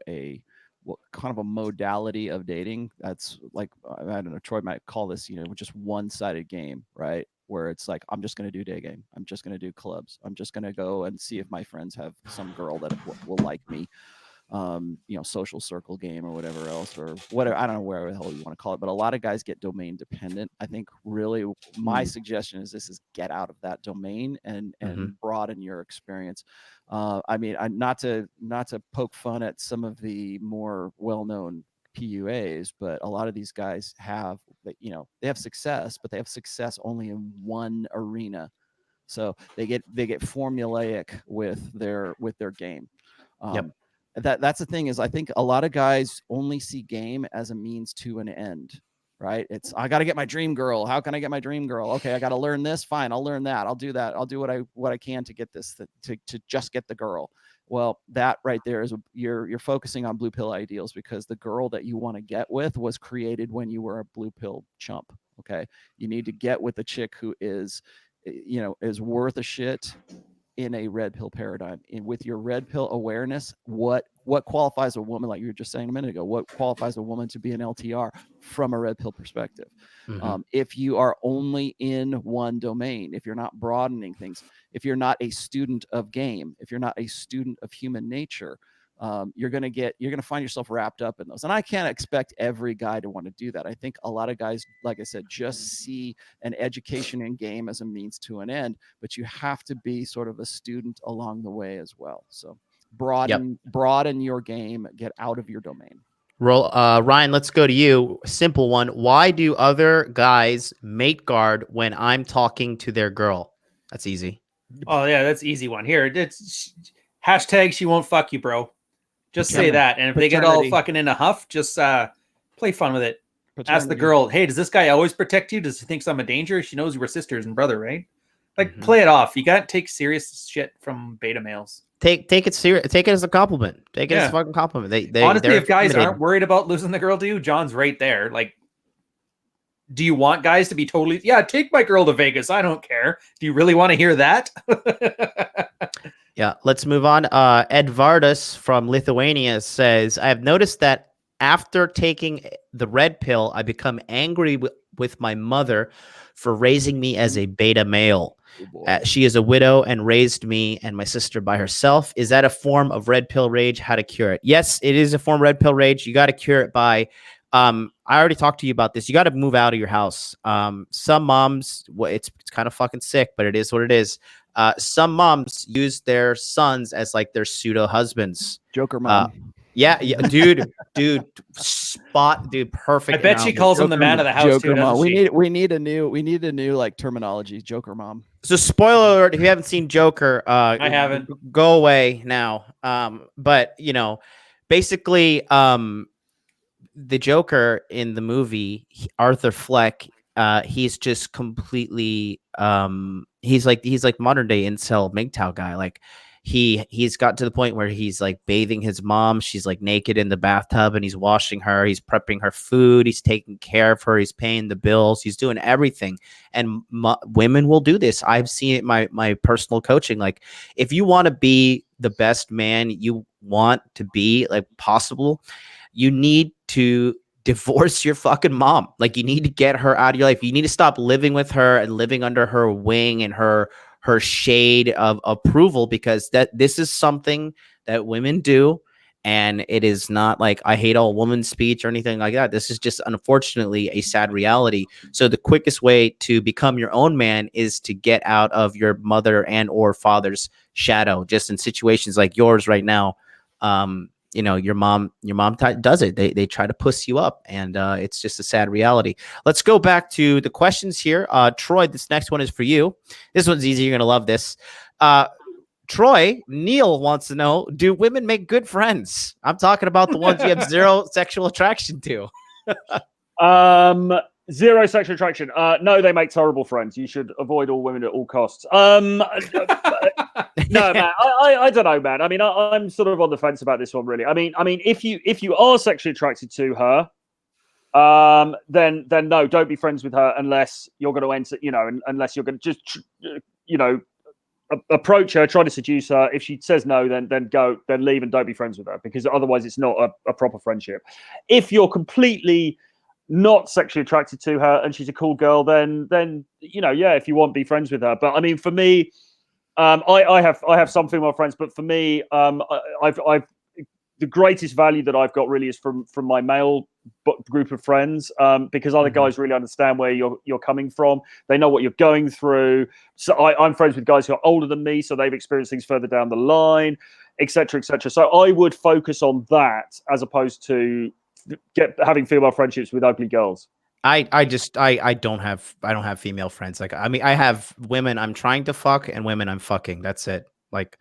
kind of a modality of dating that's like, I don't know, Troy might call this, you know, just one-sided game, right? Where it's like, I'm just going to do day game. I'm just going to do clubs. I'm just going to go and see if my friends have some girl that will like me. You know, social circle game or whatever else, or whatever. I don't know where the hell you want to call it, but a lot of guys get domain dependent. I think really my suggestion is get out of that domain and broaden your experience. I mean, not to poke fun at some of the more well-known PUAs, but a lot of these guys have, you know, they have success, but they have success only in one arena. So they get formulaic with their game. That's the thing, is I think a lot of guys only see game as a means to an end, right? It's, I got to get my dream girl. How can I get my dream girl? Okay, I got to learn this. Fine, I'll learn that. I'll do that. I'll do what I can to get this, to just get the girl. Well, that right there is you're focusing on blue pill ideals, because the girl that you want to get with was created when you were a blue pill chump. Okay, you need to get with a chick who is is worth a shit in a red pill paradigm. And with your red pill awareness, what qualifies a woman, like you were just saying a minute ago, what qualifies a woman to be an LTR from a red pill perspective? If you are only in one domain, if you're not broadening things, if you're not a student of game, if you're not a student of human nature, you're going to find yourself wrapped up in those. And I can't expect every guy to want to do that. I think a lot of guys, like I said, just see an education in game as a means to an end, but you have to be sort of a student along the way as well. So broaden your game, get out of your domain. Ryan, let's go to you. Simple one. Why do other guys mate guard when I'm talking to their girl? That's easy. Oh yeah, that's easy one. Here, it's hashtag she won't fuck you, bro. Just say that, and if they get all fucking in a huff, just play fun with it. Ask the girl, hey, does this guy always protect you? Does he think I'm a danger? She knows we're sisters and brother, right? Like, play it off. You got to take serious shit from beta males. Take it serious. Take it as a compliment. Take it as a fucking compliment. They honestly, if guys aren't worried about losing the girl to you, John's right there. Like, do you want guys to be totally, take my girl to Vegas. I don't care. Do you really want to hear that? Yeah, let's move on. Edvardus from Lithuania says, I have noticed that after taking the red pill, I become angry with my mother for raising me as a beta male. She is a widow and raised me and my sister by herself. Is that a form of red pill rage? How to cure it? Yes, it is a form of red pill rage. You got to cure it by, I already talked to you about this. You got to move out of your house. Some moms, it's kind of fucking sick, but it is what it is. Some moms use their sons as like their pseudo husbands. Joker mom. Yeah, dude, perfect. I bet she calls him the man of the house Joker too. Mom. We need a new like terminology. Joker mom. So spoiler alert: if you haven't seen Joker, I haven't. Go away now. But basically, the Joker in the movie, Arthur Fleck, he's just completely he's like modern day incel MGTOW guy. Like he's got to the point where he's like bathing his mom. She's like naked in the bathtub and he's washing her. He's prepping her food. He's taking care of her. He's paying the bills. He's doing everything. And women will do this. I've seen it in my personal coaching. Like if you want to be the best man you want to be like possible, you need to divorce your fucking mom. Like you need to get her out of your life. You need to stop living with her and living under her wing and her shade of approval, because this is something that women do. And it is not like I hate all woman speech or anything like that. This is just unfortunately a sad reality. So the quickest way to become your own man is to get out of your mother and or father's shadow. Just in situations like yours right now, your mom does it. They try to puss you up, and it's just a sad reality. Let's go back to the questions here. Troy, this next one is for you. This one's easy. You're going to love this. Troy, Neil wants to know, do women make good friends? I'm talking about the ones you have zero sexual attraction to. Zero sexual attraction. No, they make terrible friends. You should avoid all women at all costs. No, man. I don't know, man. I mean, I'm sort of on the fence about this one, really. I mean, if you are sexually attracted to her, then no, don't be friends with her unless you're going to enter, unless you're going to just, approach her, try to seduce her. If she says no, then leave and don't be friends with her, because otherwise it's not a proper friendship. If you're completely not sexually attracted to her and she's a cool girl, then if you want, be friends with her. But I mean, for me, I have some female friends, but for me, I've the greatest value that I've got really is from my male group of friends, because other guys really understand where you're coming from. They know what you're going through. So I'm friends with guys who are older than me, so they've experienced things further down the line, etc., etc. So I would focus on that as opposed to having female friendships with ugly girls. I don't have female friends. Like, I mean, I have women I'm trying to fuck and women I'm fucking. That's it. Like,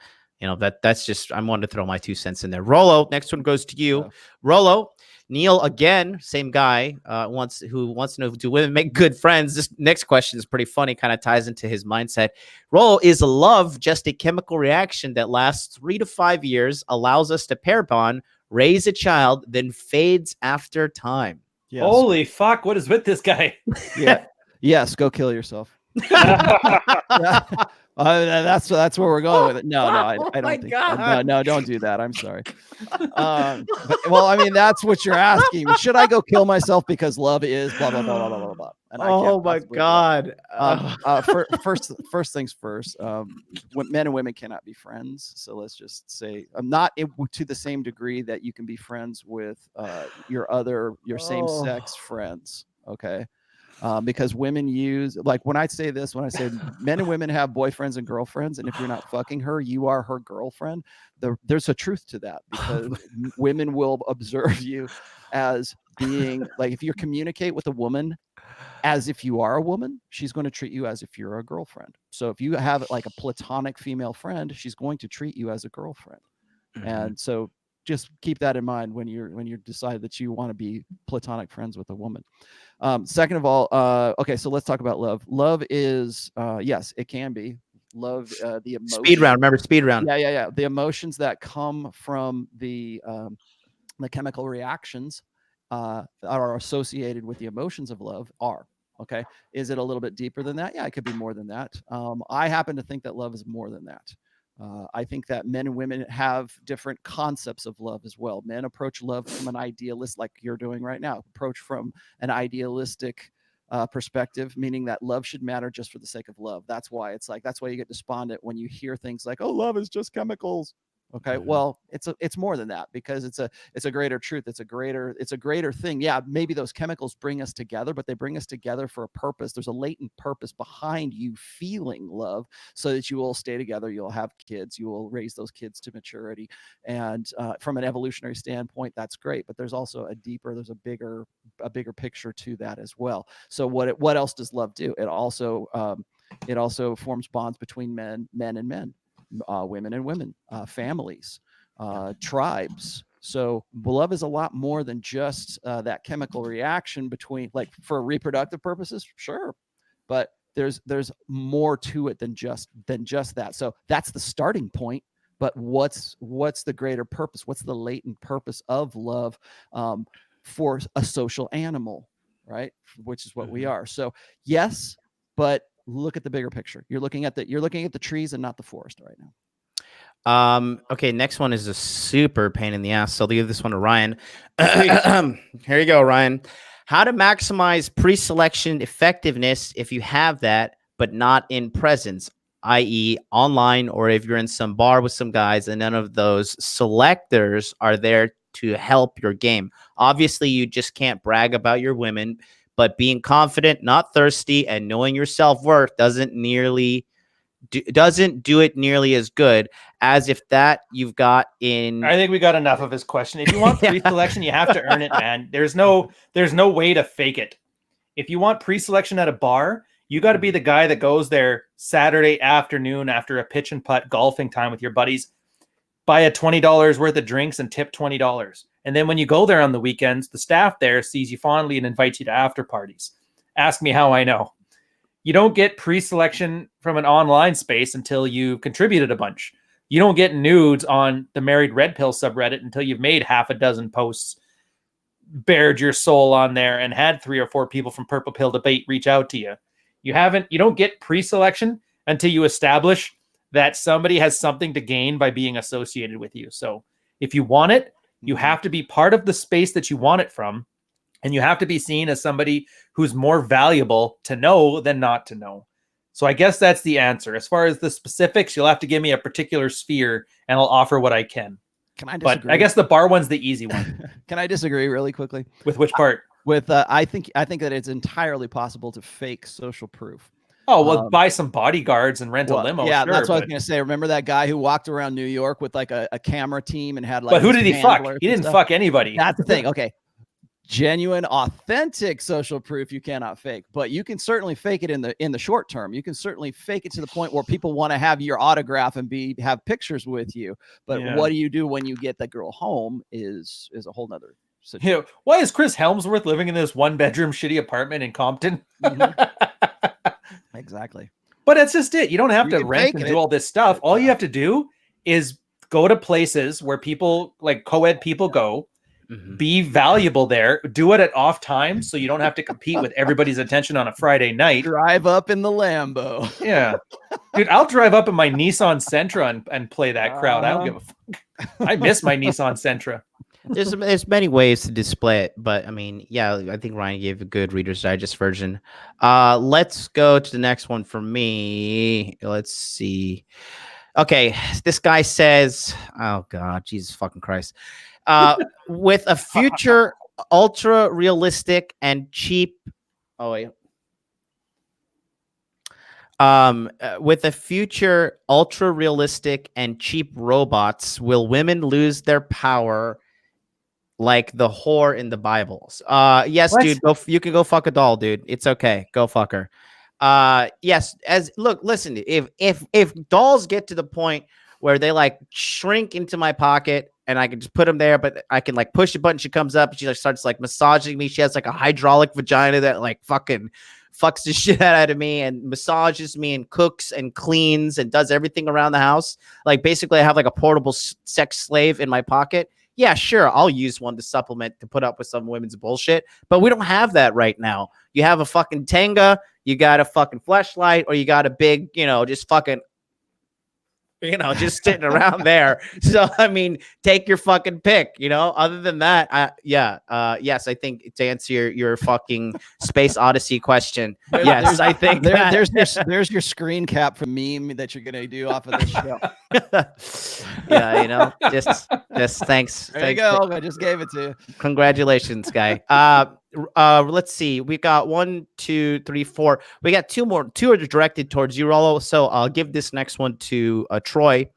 that's just, I'm wanting to throw my 2 cents in there. Rollo, next one goes to you. Yeah. Rollo, Neil, again, same guy, wants to know, do women make good friends? This next question is pretty funny, kind of ties into his mindset. Rollo, is love just a chemical reaction that lasts 3 to 5 years, allows us to pair bond, raise a child, then fades after time? Yes. Holy fuck, what is with this guy? Yeah. Yes, go kill yourself. That's where we're going with it. No, I don't my think. God. No, don't do that. I'm sorry. Well, I mean, that's what you're asking. Should I go kill myself because love is blah blah blah blah blah blah blah? And I can't Oh my possibly do that. God. First things first. Men and women cannot be friends. So let's just say I'm not to the same degree that you can be friends with your same sex friends. Okay. Because women use, like when I say men and women have boyfriends and girlfriends, and if you're not fucking her, you are her girlfriend. There's a truth to that, because women will observe you as being like, if you communicate with a woman as if you are a woman, she's going to treat you as if you're a girlfriend. So if you have like a platonic female friend, she's going to treat you as a girlfriend. And so just keep that in mind when you decide that you want to be platonic friends with a woman. Second of all, okay, so let's talk about love. Love is, yes, it can be love. The emotion. Speed round. Remember speed round. Yeah. The emotions that come from the chemical reactions are associated with the emotions of love are. Okay. Is it a little bit deeper than that? Yeah, it could be more than that. I happen to think that love is more than that. I think that men and women have different concepts of love as well. Men approach love from an idealist, like you're doing right now, approach from an idealistic perspective, meaning that love should matter just for the sake of love. That's why you get despondent when you hear things like, oh, love is just chemicals. Okay. Well, it's more than that, because it's a greater truth. It's a greater thing. Yeah. Maybe those chemicals bring us together, but they bring us together for a purpose. There's a latent purpose behind you feeling love, so that you will stay together. You'll have kids, you will raise those kids to maturity. And from an evolutionary standpoint, that's great. But there's also a bigger picture to that as well. So what else does love do? It also forms bonds between men and men. Women and women, families, tribes. So love is a lot more than just that chemical reaction between, like, for reproductive purposes, sure, but there's more to it than just that. So that's the starting point. But what's the greater purpose? What's the latent purpose of love for a social animal, right? Which is what we are. So yes, but look at the bigger picture. You're looking at the trees and not the forest right now. Okay, next one is a super pain in the ass. So I'll give this one to Ryan. Here you go, Ryan. How to maximize pre-selection effectiveness if you have that, but not in presence, i.e. online, or if you're in some bar with some guys and none of those selectors are there to help your game. Obviously, you just can't brag about your women, but being confident, not thirsty, and knowing your self-worth doesn't do it nearly as good as if that you've got in. I think we got enough of his question. If you want pre-selection, you have to earn it, man. There's no way to fake it. If you want pre-selection at a bar, you got to be the guy that goes there Saturday afternoon after a pitch and putt golfing time with your buddies, buy a $20 worth of drinks and tip $20. And then when you go there on the weekends, the staff there sees you fondly and invites you to after parties. Ask me how I know. You don't get pre-selection from an online space until you've contributed a bunch. You don't get nudes on the Married Red Pill subreddit until you've made half a dozen posts, bared your soul on there, and had 3 or 4 people from Purple Pill Debate reach out to you. You don't get pre-selection until you establish that somebody has something to gain by being associated with you. So if you want it, you have to be part of the space that you want it from. And you have to be seen as somebody who's more valuable to know than not to know. So I guess that's the answer. As far as the specifics, you'll have to give me a particular sphere and I'll offer what I can. Can I disagree? But I guess the bar one's the easy one. Can I disagree really quickly? With which part? I think that it's entirely possible to fake social proof. Oh, well, buy some bodyguards and rent a limo. Yeah, sure, that's what I was going to say. Remember that guy who walked around New York with like a camera team and had like. But who did he fuck? He didn't fuck anybody. That's the thing. Okay. Genuine, authentic social proof you cannot fake, but you can certainly fake it in the short term. You can certainly fake it to the point where people want to have your autograph and have pictures with you. But what do you do when you get the girl home is a whole nother situation. You know, why is Chris Helmsworth living in this 1-bedroom shitty apartment in Compton? Exactly. But that's just it. You don't have to rent and do all this stuff. All you have to do is go to places where people, like co-ed people, go. Be valuable there. Do it at off times so you don't have to compete with everybody's attention on a Friday night. Drive up in the Lambo. Yeah. Dude, I'll drive up in my Nissan Sentra and play that crowd. I don't give a fuck. I miss my Nissan Sentra. There's many ways to display it, but I mean, yeah, I think Ryan gave a good Reader's Digest version. Let's go to the next one for me. Let's see. Okay, this guy says, oh God, Jesus fucking Christ. With a future ultra realistic and cheap. Oh wait. With a future ultra realistic and cheap robots, will women lose their power like the whore in the Bibles? Yes, What? dude. You can go fuck a doll, dude. It's okay. Go fuck her. Yes. Listen. If dolls get to the point where they like shrink into my pocket and I can just put them there, but I can like push a button, she comes up and she like starts like massaging me. She has like a hydraulic vagina that like fucking fucks the shit out of me and massages me and cooks and cleans and does everything around the house. Like basically I have like a portable sex slave in my pocket. Yeah, sure. I'll use one to supplement to put up with some women's bullshit, but we don't have that right now. You have a fucking Tenga, you got a fucking fleshlight, or you got a big, just fucking, just sitting around there. So, I mean, take your fucking pick, other than that, yes, I think to answer your fucking Space Odyssey question, yes, I think there's your screen cap for meme that you're going to do off of this show. Yeah, just thanks. There you go. I just gave it to you. Congratulations, guy. Let's see. We got 1, 2, 3, 4. We got 2 more. 2 are directed towards you, Rollo. So I'll give this next one to Troy.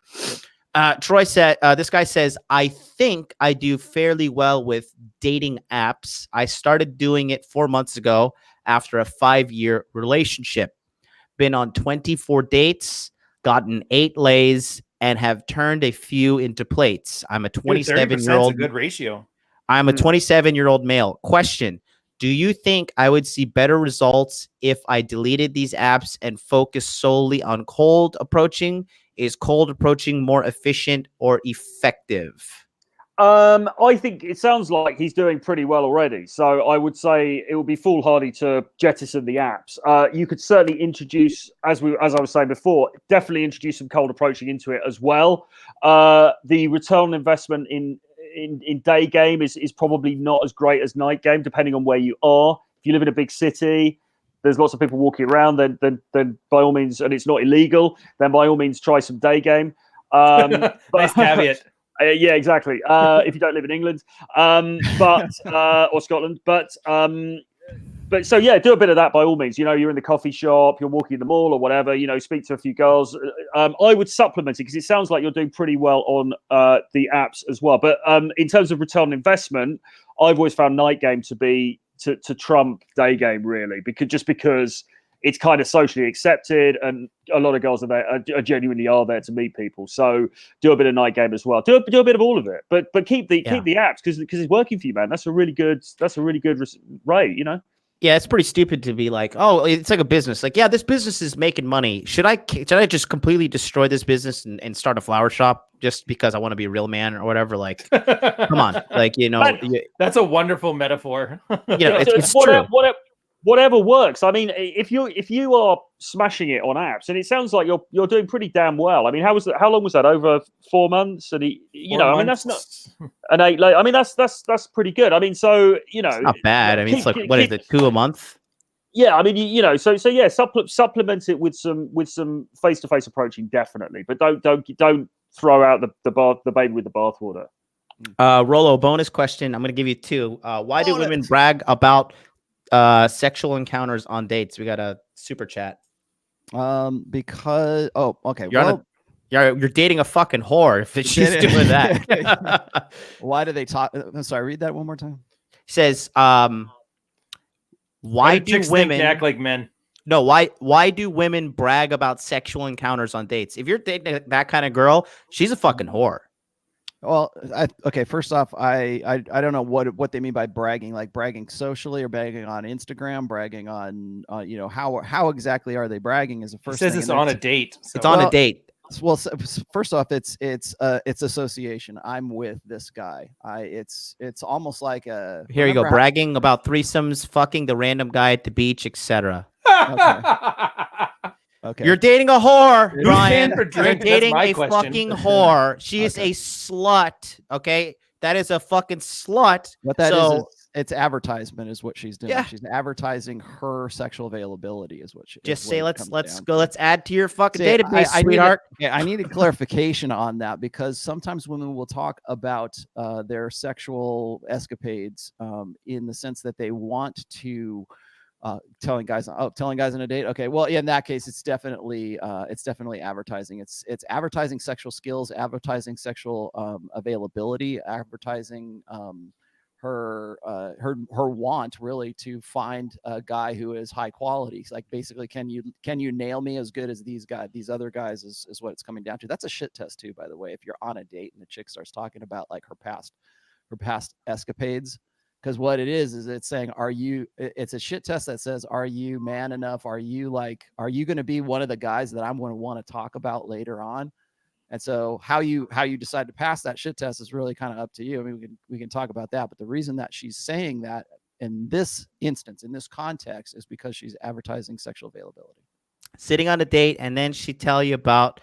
Troy said, this guy says, I think I do fairly well with dating apps. I started doing it 4 months ago after a 5-year relationship. Been on 24 dates, gotten 8 lays, and have turned a few into plates. I'm a 27-year-old. A good ratio. I'm a 27-year-old male. Question: do you think I would see better results if I deleted these apps and focused solely on cold approaching? Is cold approaching more efficient or effective? I think it sounds like he's doing pretty well already. So I would say it would be foolhardy to jettison the apps. You could certainly introduce, as I was saying before, definitely introduce some cold approaching into it as well. The return on investment in day game is probably not as great as night game, depending on where you are. If you live in a big city, there's lots of people walking around, then by all means, and it's not illegal, then by all means try some day game. Nice caveat. Yeah, exactly. If you don't live in England, or Scotland, but so yeah, do a bit of that by all means. You're in the coffee shop, you're walking in the mall or whatever. Speak to a few girls. I would supplement it because it sounds like you're doing pretty well on the apps as well. But in terms of return on investment, I've always found night game to be to trump day game really, because it's kind of socially accepted, and a lot of girls are there are genuinely there to meet people. So do a bit of night game as well. Do a bit of all of it, but keep the apps because it's working for you, man. That's a really good rate, Yeah, it's pretty stupid to be like, oh, it's like a business. Like, yeah, this business is making money. Should I just completely destroy this business and start a flower shop just because I want to be a real man or whatever? Like, come on, like that's a wonderful metaphor. It's true. Whatever works. I mean, if you are smashing it on apps, and it sounds like you're doing pretty damn well. I mean, how long was that? Over 4 months? And I mean, that's not an 8. I mean, that's pretty good. I mean, so it's not bad. I mean, it's like what is it, 2 a month? Yeah, I mean, so yeah, supplement it with some face-to-face approaching, definitely, but don't throw out the baby with the bathwater. Rollo, bonus question. I'm going to give you 2. Why do women brag about sexual encounters on dates? We got a super chat. Because okay, you're dating a fucking whore if she's doing that. Why do they talk? I'm sorry, read that one more time. He says, why do women act like men? No, why do women brag about sexual encounters on dates? If you're dating that kind of girl, she's a fucking whore. Well, okay. First off, I don't know what they mean by bragging, like bragging socially or bragging on Instagram, bragging on how exactly are they bragging? Is the first. It says thing. it's on a date. So. It's on a date. Well, first off, it's association. I'm with this guy. It's almost like a. Here you go, bragging about threesomes, fucking the random guy at the beach, etc. Okay. You're dating a whore, Brian. For You're drink? That's dating my a question. fucking whore. She is Okay. a slut. Okay, that is a fucking slut. What that so, is it's advertisement is what she's doing. Yeah. She's advertising her sexual availability is what she just is say what it let's comes go. down to. Let's add to your fucking See, database, I sweetheart. I needed clarification on that because sometimes women will talk about their sexual escapades in the sense that they want to telling guys on a date. Okay, well, yeah, in that case, it's definitely advertising. It's advertising sexual skills, advertising sexual availability, advertising her want really to find a guy who is high quality. It's like basically, can you nail me as good as these other guys is what it's coming down to. That's a shit test too, by the way. If you're on a date and the chick starts talking about like her past escapades. Because what it is it's saying, it's a shit test that says, are you man enough? Are you going to be one of the guys that I'm going to want to talk about later on? And so how you decide to pass that shit test is really kind of up to you. I mean, we can talk about that, but the reason that she's saying that in this instance, in this context, is because she's advertising sexual availability. Sitting on a date, and then she tell you about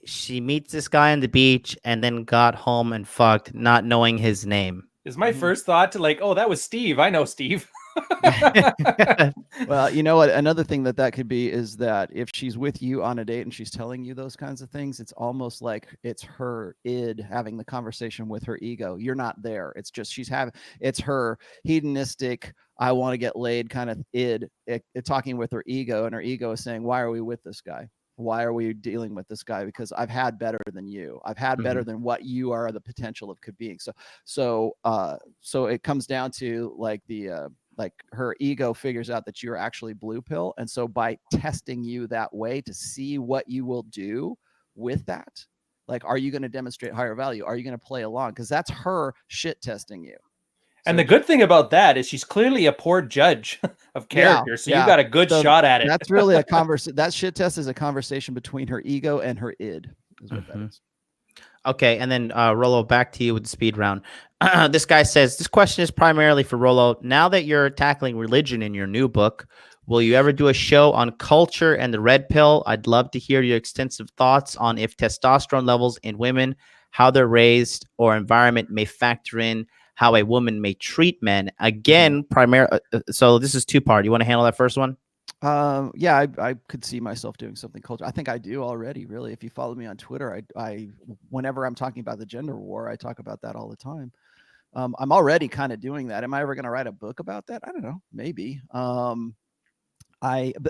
she meets this guy on the beach and then got home and fucked, not knowing his name. Is my first thought to like, oh, that was Steve. I know Steve. Well, you know what? Another thing that could be is that if she's with you on a date and she's telling you those kinds of things, it's almost like it's her id having the conversation with her ego. You're not there. It's just it's her hedonistic, I want to get laid kind of id talking with her ego, and her ego is saying, why are we with this guy? Why are we dealing with this guy? Because I've had better than you. I've had better than what you are the potential of could being. So it comes down to like like her ego figures out that you're actually blue pill. And so by testing you that way to see what you will do with that, like, are you going to demonstrate higher value? Are you going to play along? Because that's her shit testing you. And the good thing about that is she's clearly a poor judge of character. So you got a good shot at it. That's really a conversation. That shit test is a conversation between her ego and her id. Is what that is. Okay, and then Rollo, back to you with the speed round. This guy says, this question is primarily for Rollo. Now that you're tackling religion in your new book, will you ever do a show on culture and the red pill? I'd love to hear your extensive thoughts on if testosterone levels in women, how they're raised, or environment may factor in how a woman may treat men. Again, so this is two-part. You want to handle that first one? Yeah, I could see myself doing something culture. I think I do already, really. If you follow me on Twitter, I whenever I'm talking about the gender war, I talk about that all the time. I'm already kind of doing that. Am I ever going to write a book about that? I don't know. Maybe. But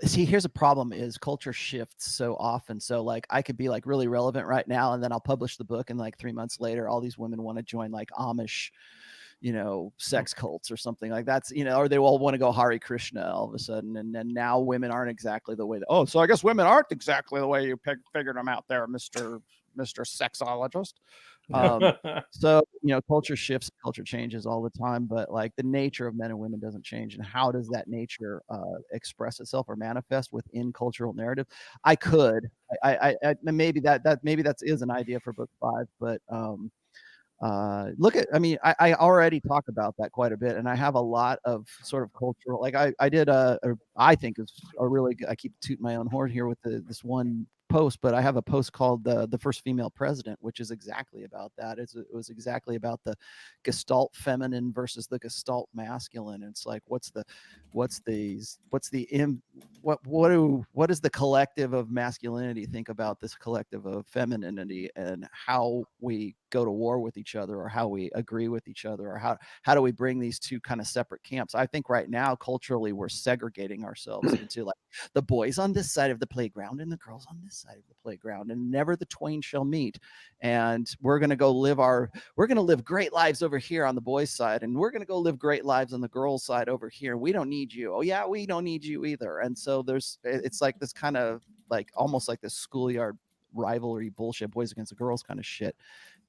see, here's a problem is culture shifts so often. So like I could be like really relevant right now, and then I'll publish the book, and like 3 months later, all these women want to join like Amish, sex cults or something like that's, or they all want to go Hare Krishna all of a sudden. And then now women aren't exactly the way so I guess women aren't exactly the way you figured them out there, Mr. Sexologist. So, culture shifts, culture changes all the time, but like the nature of men and women doesn't change. And how does that nature express itself or manifest within cultural narrative? I maybe that is an idea for book 5, but I already talk about that quite a bit, and I have a lot of sort of cultural, like I did I think is a really good, I keep tooting my own horn here with this one post, but I have a post called the first female president, which is exactly about that. It was exactly about the Gestalt feminine versus the Gestalt masculine. It's like what does the collective of masculinity think about this collective of femininity, and how we go to war with each other, or how we agree with each other, or how do we bring these two kind of separate camps? I think right now culturally we're segregating ourselves into like the boys on this side of the playground and the girls on this side of the playground, and never the twain shall meet. And we're going to live great lives over here on the boys side, and we're going to go live great lives on the girls side over here. We don't need you. Oh yeah, we don't need you either. And so it's like this kind of like almost like this schoolyard rivalry bullshit, boys against the girls kind of shit.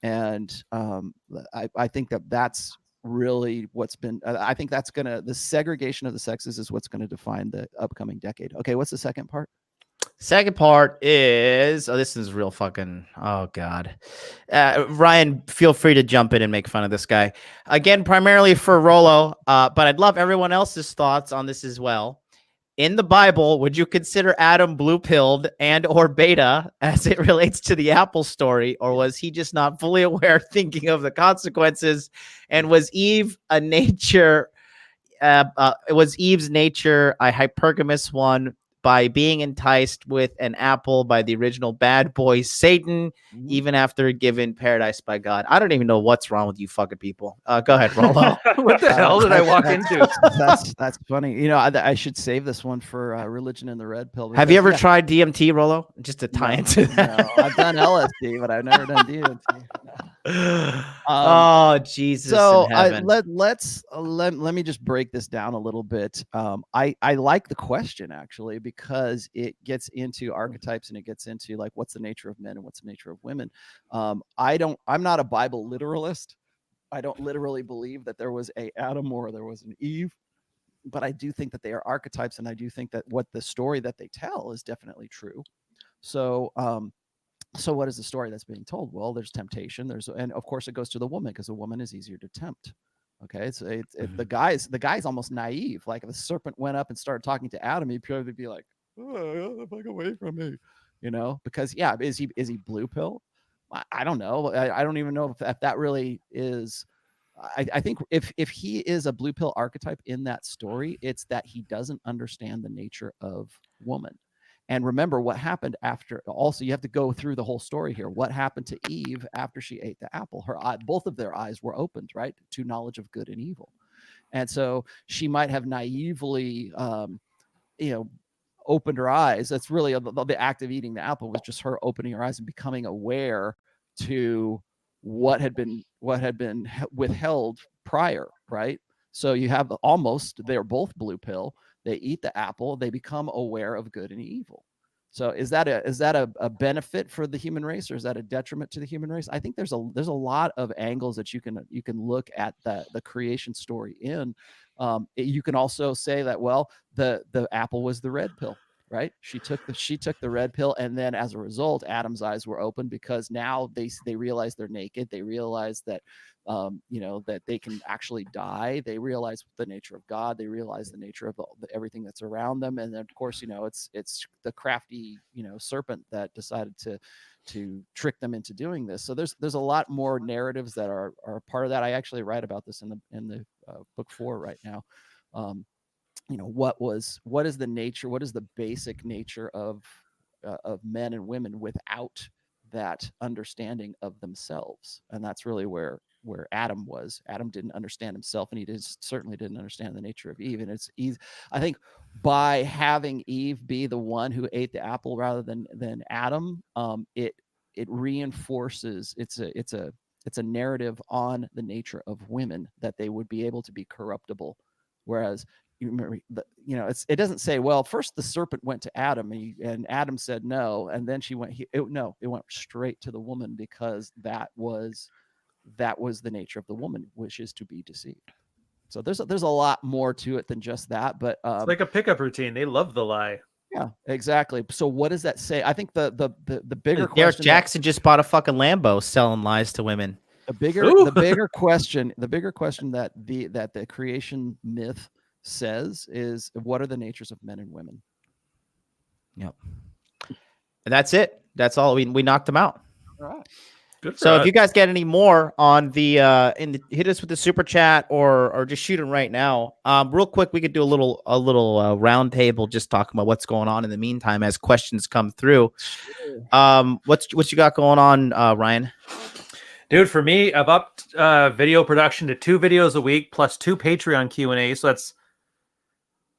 And I think that's really what's been, I think that's the segregation of the sexes is what's going to define the upcoming decade. Okay, what's the second part? Second part is this is real fucking god. Ryan, feel free to jump in and make fun of this guy again, primarily for Rolo. But I'd love everyone else's thoughts on this as well. In the Bible, would you consider Adam blue-pilled and or beta as it relates to the Apple story, or was he just not fully aware, thinking of the consequences? And was Eve a nature? Was Eve's nature a hypergamous one by being enticed with an apple by the original bad boy Satan, even after given paradise by God? I don't even know what's wrong with you fucking people. Go ahead, Rollo. What the hell did I walk into? That's funny. You know, I should save this one for Religion in the Red Pill. Have you ever tried DMT, Rollo? Just to tie into that. No, I've done LSD, but I've never done DMT. Oh Jesus! So in heaven. let me just break this down a little bit. I like the question actually because it gets into archetypes and it gets into like what's the nature of men and what's the nature of women. I'm not a Bible literalist. I don't literally believe that there was a Adam or there was an Eve, but I do think that they are archetypes, and I do think that what the story that they tell is definitely true. So so what is the story that's being told? Well, there's temptation. And of course it goes to the woman because the woman is easier to tempt. Okay, so the guy's almost naive. Like if the serpent went up and started talking to Adam, he'd probably be like, "Oh, fuck away from me," you know? Because yeah, is he blue pill? I don't know. I don't even know if that really is. I think if he is a blue pill archetype in that story, it's that he doesn't understand the nature of woman. And remember what happened after. Also, you have to go through the whole story here. What happened to Eve after she ate the apple? Both of their eyes were opened, right, to knowledge of good and evil. And so she might have naively, opened her eyes. That's really the act of eating the apple was just her opening her eyes and becoming aware to what had been withheld prior, right? So you have they're both blue pill. They eat the apple. They become aware of good and evil. So is that a benefit for the human race, or is that a detriment to the human race? I think there's a lot of angles that you can look at the creation story in. You can also say that, well, the apple was the red pill, right? She took the red pill, and then as a result, Adam's eyes were open because now they realize they're naked. They realize that that they can actually die. They realize the nature of God. They realize the nature of everything that's around them. And then, of course, it's the crafty serpent that decided to trick them into doing this. So there's a lot more narratives that are part of that. I actually write about this in the book 4 right now. What is the nature? What is the basic nature of men and women without that understanding of themselves? And that's really where Adam was. Adam didn't understand himself, and he certainly didn't understand the nature of Eve. And it's Eve. I think by having Eve be the one who ate the apple rather than Adam, it reinforces. It's a narrative on the nature of women, that they would be able to be corruptible, whereas you remember, it doesn't say, well, first the serpent went to Adam and Adam said no, and then she went. It went straight to the woman because that was the nature of the woman, which is to be deceived. So there's a lot more to it than just that. But it's like a pickup routine. They love the lie. Yeah, exactly. So what does that say? I think the bigger Derek question. Jackson just bought a fucking Lambo selling lies to women. The bigger question that the creation myth says is, what are the natures of men and women? Yep. And that's it. That's all. We knocked them out. All right. Good. So if you guys get any more on the hit us with the super chat or just shoot them right now. Real quick, we could do a little round table just talking about what's going on in the meantime as questions come through. What you got going on, Ryan? Dude, for me, I've upped video production to 2 videos a week plus 2 Patreon Q&A. So that's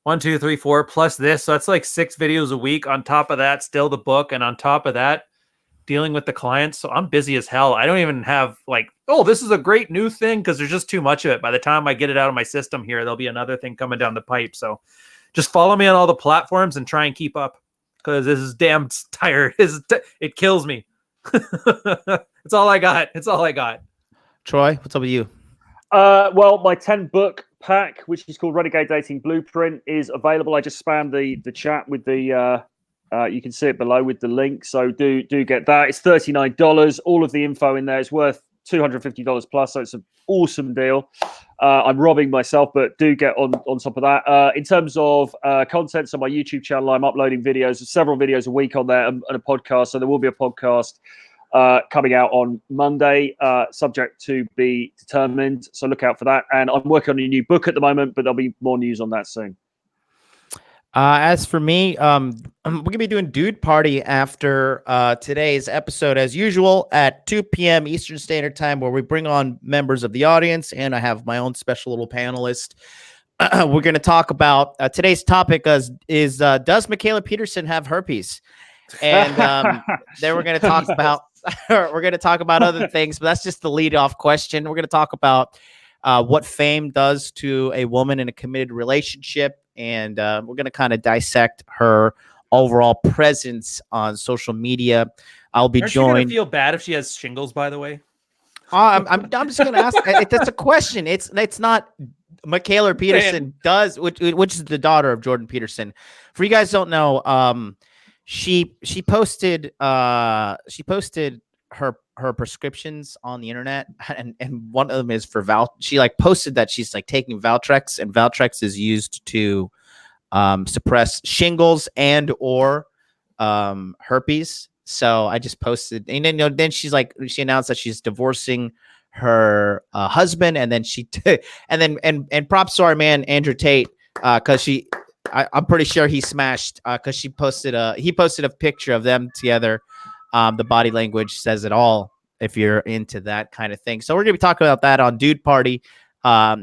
1, 2, 3, 4 plus this. So that's like 6 videos a week. On top of that, still the book. And on top of that, dealing with the clients. So I'm busy as hell. I don't even have like, oh, this is a great new thing, because there's just too much of it. By the time I get it out of my system here, there'll be another thing coming down the pipe. So just follow me on all the platforms and try and keep up, because this is damn tired. It kills me. It's all I got. Troy, what's up with you? Well, my 10-book pack, which is called Renegade Dating Blueprint, is available. I just spammed the chat with the You can see it below with the link. So do get that. It's $39. All of the info in there is worth $250 plus. So it's an awesome deal. I'm robbing myself, but do get on top of that. In terms of content, so my YouTube channel, I'm uploading videos, several videos a week on there, and a podcast. So there will be a podcast coming out on Monday, subject to be determined. So look out for that. And I'm working on a new book at the moment, but there'll be more news on that soon. As for me, we're gonna be doing Dude Party after today's episode, as usual, at 2 p.m. Eastern Standard Time, where we bring on members of the audience, and I have my own special little panelist. We're gonna talk about today's topic is does Michaela Peterson have herpes? And then we're gonna talk about other things, but that's just the lead off question. We're gonna talk about what fame does to a woman in a committed relationship. And we're going to kind of dissect her overall presence on social media. I'll be joined. Feel bad if she has shingles, by the way. I'm just going to ask. That's a question. It's not Michaela Peterson does, which is the daughter of Jordan Peterson. For you guys don't know, she posted her prescriptions on the internet, and one of them is for she like posted that she's like taking Valtrex, and Valtrex is used to suppress shingles and or herpes. So I just posted, and then she announced that she's divorcing her husband, and then and props to our man Andrew Tate, because I'm pretty sure he smashed, because he posted a picture of them together. The body language says it all if you're into that kind of thing. So we're going to be talking about that on Dude Party,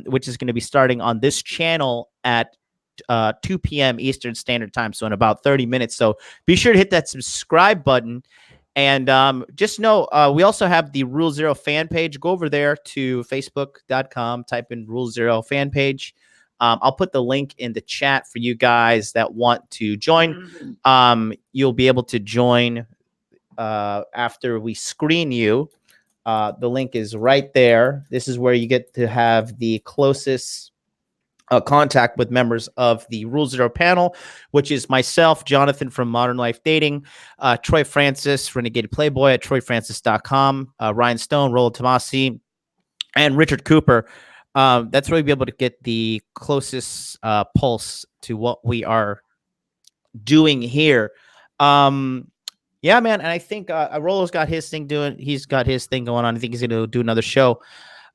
which is going to be starting on this channel at 2 p.m. Eastern Standard Time. So in about 30 minutes. So be sure to hit that subscribe button. And just know, we also have the Rule Zero fan page. Go over there to facebook.com, type in Rule Zero fan page. I'll put the link in the chat for you guys that want to join. You'll be able to join after we screen you. The link is right there. This is where you get to have the closest contact with members of the Rule Zero panel, which is myself, Jonathan from Modern Life Dating, Troy Francis, Renegade Playboy at TroyFrancis.com, Ryan Stone, Rollo Tomasi, and Richard Cooper. That's where you'll be able to get the closest pulse to what we are doing here. Yeah, man, and I think Rollo's got his thing he's got his thing going on. I think he's going to do another show.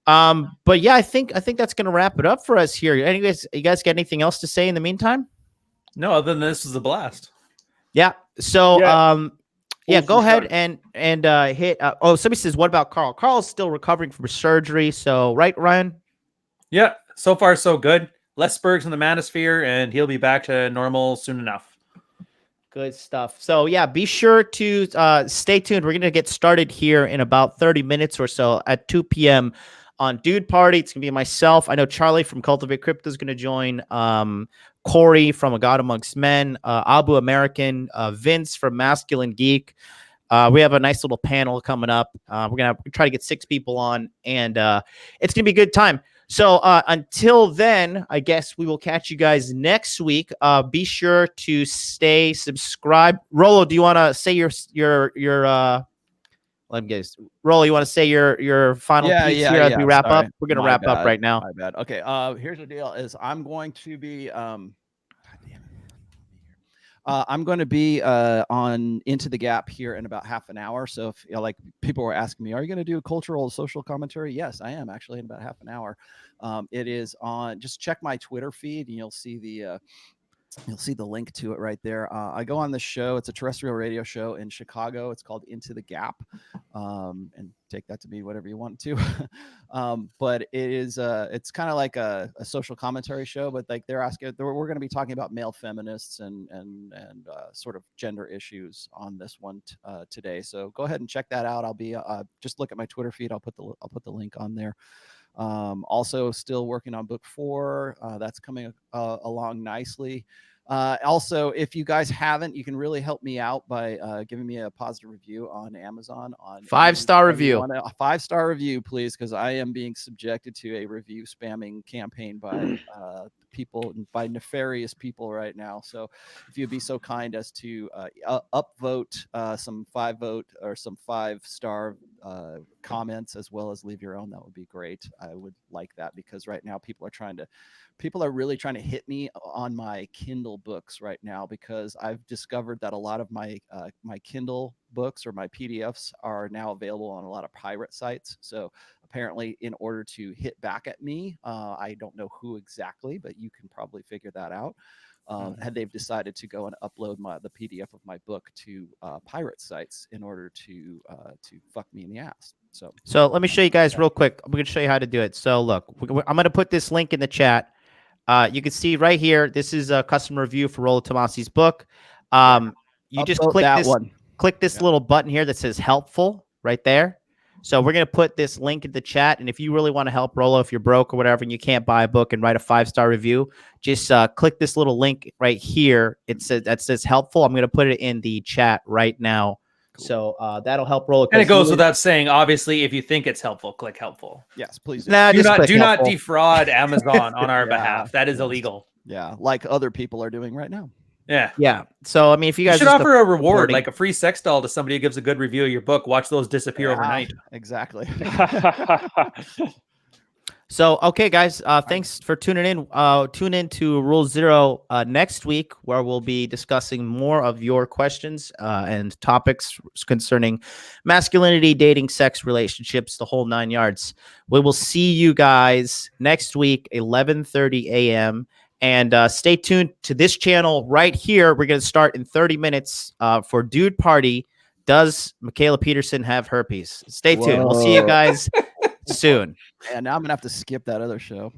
But yeah, I think that's going to wrap it up for us here. Anyways, you guys got anything else to say in the meantime? No, other than this was a blast. Yeah. So, go ahead show. and hit. Somebody says, what about Carl? Carl's still recovering from surgery. So, right, Ryan? Yeah. So far, so good. Less Spurgs in the manosphere, and he'll be back to normal soon enough. Good stuff. So yeah, be sure to stay tuned. We're going to get started here in about 30 minutes or so at 2 p.m. on Dude Party. It's going to be myself. I know Charlie from Cultivate Crypto is going to join. Corey from A God Amongst Men. Abu American. Vince from Masculine Geek. We have a nice little panel coming up. We're going to try to get 6 people on, and it's going to be a good time. So until then, I guess we will catch you guys next week. Be sure to stay subscribed. Rollo, do you want to say your let me guess. Rollo, you want to say your final piece here as we wrap up? We're gonna wrap up right now. My bad. Okay. Here's the deal: is I'm going to be I'm going to be on Into the Gap here in about half an hour. So if like people were asking me, are you going to do a cultural social commentary? Yes, I am actually in about half an hour. It is on. Just check my Twitter feed, and you'll see the link to it right there. I go on this show. It's a terrestrial radio show in Chicago. It's called Into the Gap, and take that to be whatever you want to. But it is it's kind of like a social commentary show, but like we're going to be talking about male feminists and sort of gender issues on this one today. So go ahead and check that out. I'll be just look at my Twitter feed. I'll put the link on there. Also still working on book 4. That's coming along nicely. Also, if you guys haven't, you can really help me out by giving me a positive review on Amazon. On 5-star review. A 5-star review, please, because I am being subjected to a review spamming campaign by people, by nefarious people right now. So if you'd be so kind as to upvote some 5-vote or some 5-star comments, as well as leave your own, that would be great. I would like that, because right now people are really trying to hit me on my Kindle books right now, because I've discovered that a lot of my my Kindle books or my PDFs are now available on a lot of pirate sites. So apparently, in order to hit back at me, I don't know who exactly, but you can probably figure that out. And they've decided to go and upload the PDF of my book to pirate sites in order to fuck me in the ass. So let me show you guys real quick. I'm going to show you how to do it. So look, I'm going to put this link in the chat. You can see right here, this is a customer review for Rollo Tomasi's book. You just click this little button here that says helpful right there. So we're going to put this link in the chat. And if you really want to help Rollo, if you're broke or whatever, and you can't buy a book and write a 5-star review, just click this little link right here. It says helpful. I'm going to put it in the chat right now. Cool. So that'll help Rollo. And it goes without saying, obviously, if you think it's helpful, click helpful. Yes, please. Do not defraud Amazon on our behalf. That is illegal. Yeah, like other people are doing right now. Yeah. So I mean, if you guys should offer a reward, like a free sex doll, to somebody who gives a good review of your book, watch those disappear overnight. Exactly. So, okay, guys, thanks for tuning in. Tune in to Rule Zero next week, where we'll be discussing more of your questions and topics concerning masculinity, dating, sex, relationships, the whole 9 yards. We will see you guys next week, 11:30 a.m. And stay tuned to this channel right here. We're going to start in 30 minutes for Dude Party. Does Michaela Peterson have herpes? Stay tuned. We'll see you guys soon. And now I'm going to have to skip that other show.